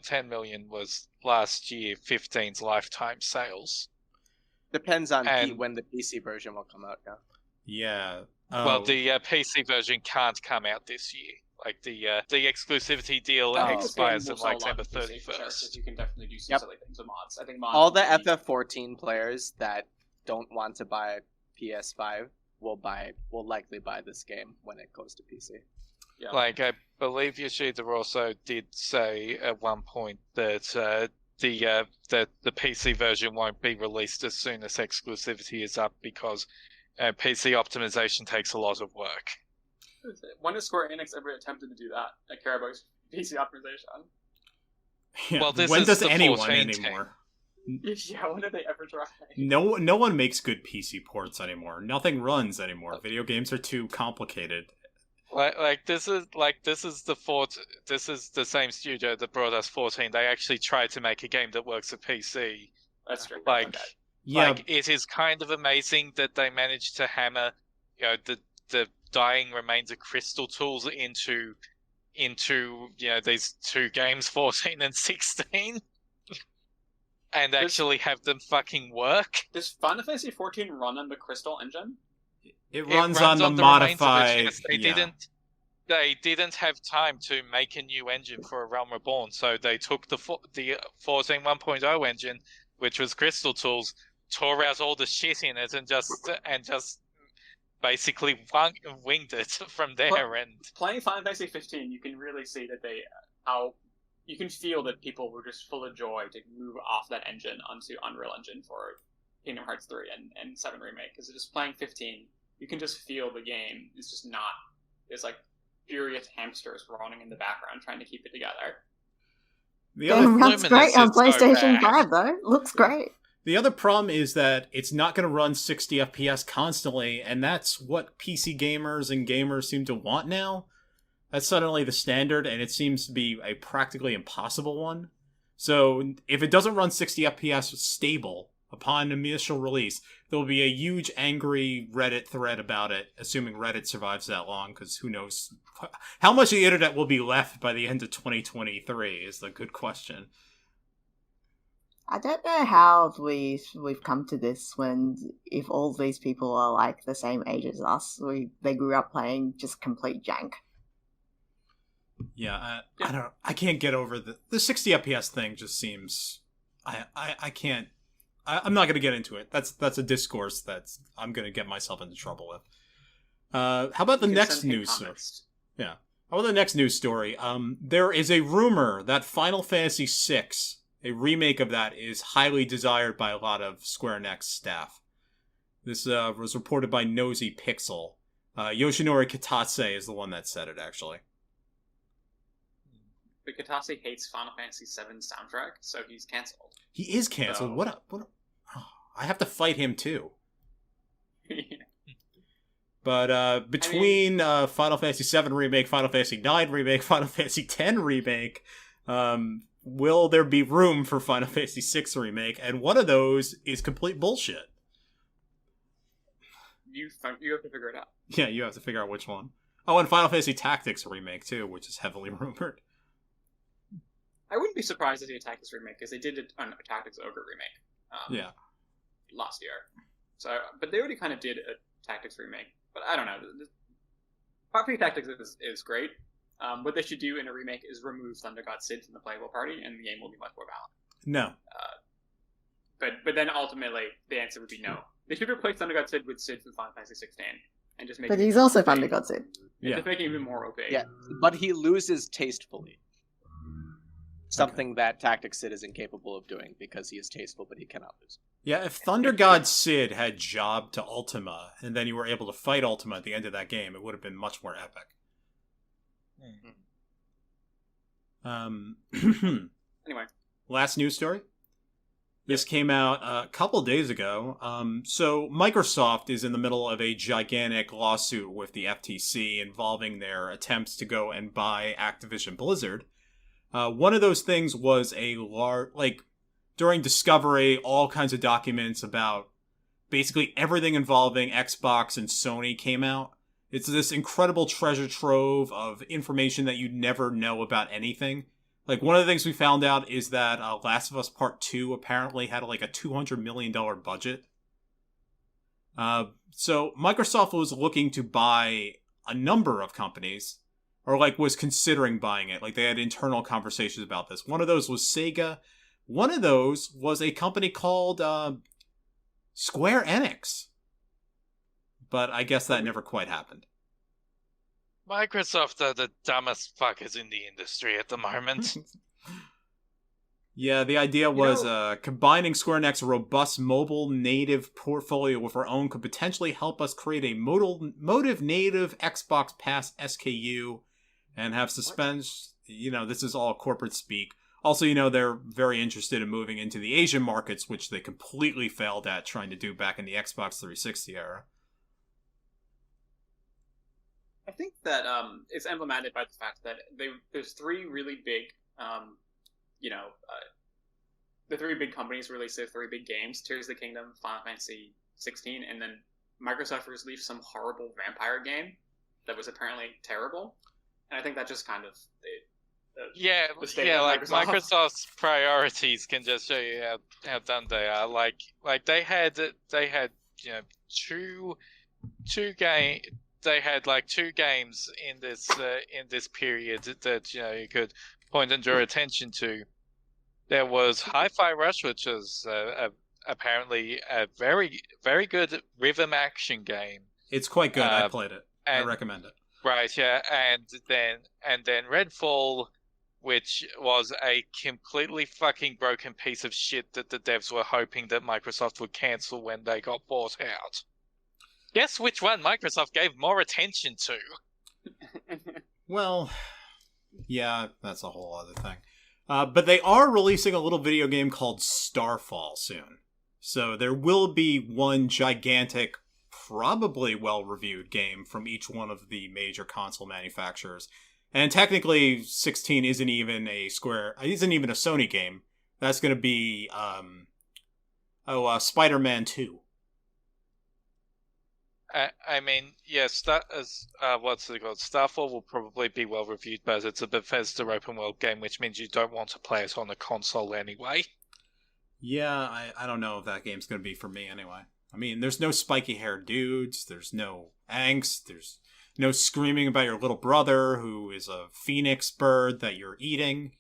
10 million was last year 15's lifetime sales. Depends on And- when the PC version will come out. Yeah. Yeah. Well, the PC version can't come out this year. Like the exclusivity deal I think this game expires will on sell a like lot September of PC, for sure, 'cause 31st. you can definitely do some Yep. silly things with mods. I think mods. All the will be- FF14 players that don't want to buy PS5 will likely buy this game when it goes to PC. Yeah. Like, I believe Yoshida also did say at one point that that the PC version won't be released as soon as exclusivity is up because PC optimization takes a lot of work. When has Square Enix ever attempted to do that? I care about PC optimization. Yeah, Well, this when is does the anyone 14 anymore? Yeah, when did they ever try? No one makes good PC ports anymore. Nothing runs anymore. Video games are too complicated. This is the same studio that brought us 14. They actually tried to make a game that works at PC. That's true. It is kind of amazing that they managed to hammer, the dying remains of Crystal Tools into these two games, 14 and 16. And actually have them fucking work. Does Final Fantasy XIV run on the Crystal engine? It runs on the modified. They didn't have time to make a new engine for A Realm Reborn, so they took the 14 1.0 engine, which was Crystal Tools, tore out all the shit in it, and just basically winged it from there. And playing Final Fantasy 15, you can really see that you can feel that people were just full of joy to move off that engine onto Unreal Engine for Kingdom Hearts 3 and 7 Remake. Because just playing 15, you can just feel the game is just not... There's like furious hamsters running in the background trying to keep it together. It runs great on PlayStation 5, though. Looks great. The other problem is that it's not going to run 60 FPS constantly, and that's what PC gamers and gamers seem to want now. That's suddenly the standard, and it seems to be a practically impossible one. So if it doesn't run 60 FPS stable upon initial release, there will be a huge angry Reddit thread about it, assuming Reddit survives that long, because who knows how much of the internet will be left by the end of 2023 is the good question. I don't know how we've come to this when, if all these people are like the same age as us, they grew up playing just complete jank. Yeah, I don't. I can't get over the 60 FPS thing. Just seems I can't. I'm not going to get into it. That's a discourse that's I'm going to get myself into trouble with. How about the next news story? Yeah. How about the next news story? There is a rumor that Final Fantasy VI, a remake of that, is highly desired by a lot of Square Enix staff. This was reported by Nosy Pixel. Yoshinori Kitase is the one that said it, actually. But Kitase hates Final Fantasy VII soundtrack, so he's cancelled. He is cancelled? So... What a I have to fight him, too. But between Final Fantasy VII Remake, Final Fantasy IX Remake, Final Fantasy X Remake, will there be room for Final Fantasy VI Remake? And one of those is complete bullshit. You have to figure it out. Yeah, you have to figure out which one. Oh, and Final Fantasy Tactics Remake, too, which is heavily rumored. I wouldn't be surprised to see a Tactics remake, because they did a Tactics Ogre remake last year. So, but they already kind of did a Tactics remake. But I don't know. Property Tactics is great. What they should do in a remake is remove Thunder God Sid from the playable party, and the game will be much more balanced. No. But then ultimately, the answer would be no. They should replace Thunder God Sid with Sid from Final Fantasy 16. And just make but he's also Thunder God Sid. Yeah. Just make it even more OP. Yeah, but he loses tastefully. Something that Tactics Sid is incapable of doing because he is tasteful, but he cannot lose. Yeah, if Thunder God Sid had jobbed to Ultima, and then you were able to fight Ultima at the end of that game, it would have been much more epic. Anyway. Last news story? This came out a couple days ago. So Microsoft is in the middle of a gigantic lawsuit with the FTC involving their attempts to go and buy Activision Blizzard. One of those things was during Discovery, all kinds of documents about basically everything involving Xbox and Sony came out. It's this incredible treasure trove of information that you'd never know about anything. Like, one of the things we found out is that Last of Us Part 2 apparently had like a $200 million budget. So Microsoft was looking to buy a number of companies, or like was considering buying it. Like, they had internal conversations about this. One of those was Sega. One of those was a company called Square Enix. But I guess that never quite happened. Microsoft are the dumbest fuckers in the industry at the moment. Yeah, the idea was combining Square Enix's robust mobile native portfolio with our own could potentially help us create a motive native Xbox Pass SKU and have suspense. You know, this is all corporate speak. Also, they're very interested in moving into the Asian markets, which they completely failed at trying to do back in the Xbox 360 era. I think that it's emblematic by the fact that there's three really big, the three big companies released their three big games: Tears of the Kingdom, Final Fantasy 16, and then Microsoft released some horrible vampire game that was apparently terrible. And I think that just kind of Microsoft's priorities can just show you how done they are. Like they had two games in this period that you could point and draw attention to. There was Hi-Fi Rush, which was apparently a very, very good rhythm action game. It's quite good. I played it. I recommend it. Right, yeah, and then Redfall, which was a completely fucking broken piece of shit that the devs were hoping that Microsoft would cancel when they got bought out. Guess which one Microsoft gave more attention to? Well, yeah, that's a whole other thing. But they are releasing a little video game called Starfall soon. So there will be one gigantic, probably well-reviewed game from each one of the major console manufacturers. And technically, 16 isn't even a Sony game. That's going to be, Spider-Man 2. I mean, yes, what's it called? Starfall will probably be well reviewed, but it's a Bethesda open world game, which means you don't want to play it on a console anyway. Yeah, I don't know if that game's going to be for me anyway. I mean, there's no spiky-haired dudes, there's no angst, there's no screaming about your little brother who is a phoenix bird that you're eating,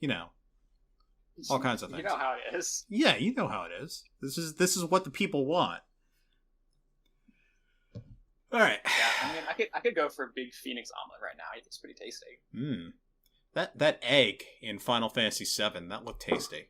all kinds of things. You know how it is. Yeah, you know how it is. This is what the people want. All right. Yeah, I mean, I could go for a big phoenix omelet right now. It's pretty tasty. That egg in Final Fantasy VII, that looked tasty.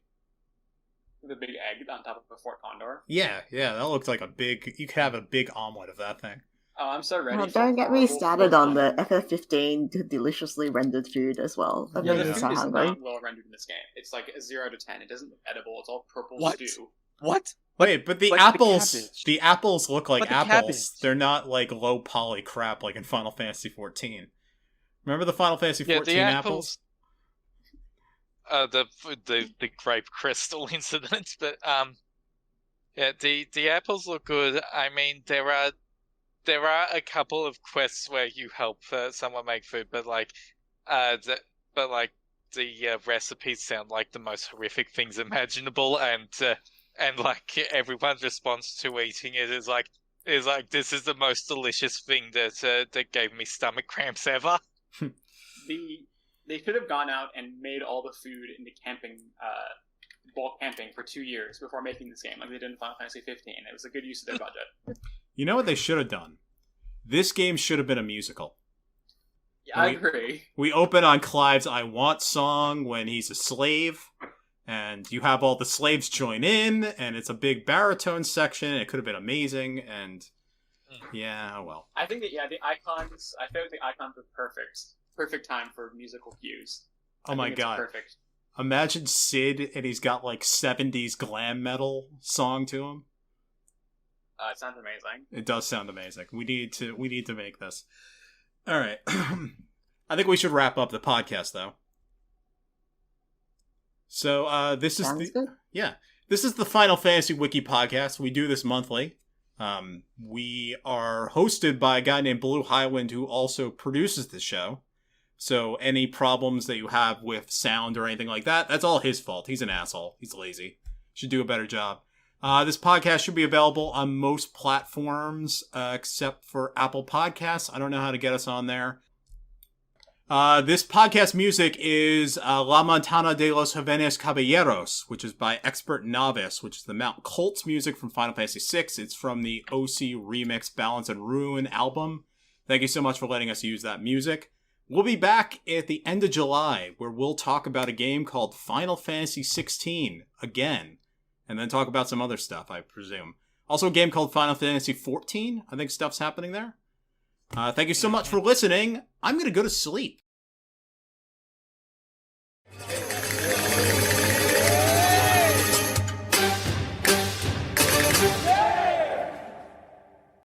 The big egg on top of a Fort Condor. Yeah, that looks like you could have a big omelet of that thing. Oh, I'm so ready. Don't get me started on the FF15 deliciously rendered food as well. That The makes me food so is hungry. not well rendered in this game. It's like a 0 to 10. It doesn't look edible. It's all purple stew. What? Wait, but the Like apples, the apples look like But the apples. cabbage. They're not like low poly crap like in Final Fantasy 14. Remember the Final Fantasy 14 apples? The grape crystal incident, but the apples look good. I mean, there are a couple of quests where you help someone make food, but the recipes sound like the most horrific things imaginable, and like everyone's response to eating it is like this is the most delicious thing that gave me stomach cramps ever. They should have gone out and made all the food in the bulk camping for 2 years before making this game, like they did in Final Fantasy 15. It was a good use of their budget. You know what they should have done? This game should have been a musical. Yeah, I agree. We open on Clive's I Want song when he's a slave, and you have all the slaves join in, and it's a big baritone section. It could have been amazing, and yeah, well. I think that, the icons, I feel like the icons were perfect. Perfect time for musical cues. Oh my god. Perfect. Imagine Sid, and he's got like 70s glam metal song to him. It sounds amazing. It does sound amazing. We need to make this. All right. I think we should wrap up the podcast though. So this is this is the Final Fantasy Wiki Podcast. We do this monthly. We are hosted by a guy named BlueHighwind who also produces the show. So any problems that you have with sound or anything like that, that's all his fault. He's an asshole. He's lazy. Should do a better job. This podcast should be available on most platforms except for Apple Podcasts. I don't know how to get us on there. This podcast music is La Montana de los Jovenes Caballeros, which is by XPRTNovice, which is the Mount Koltz music from Final Fantasy VI. It's from the OC Remix Balance and Ruin album. Thank you so much for letting us use that music. We'll be back at the end of July, where we'll talk about a game called Final Fantasy XVI again, and then talk about some other stuff, I presume. Also a game called Final Fantasy XIV. I think stuff's happening there. Thank you so much for listening. I'm going to go to sleep.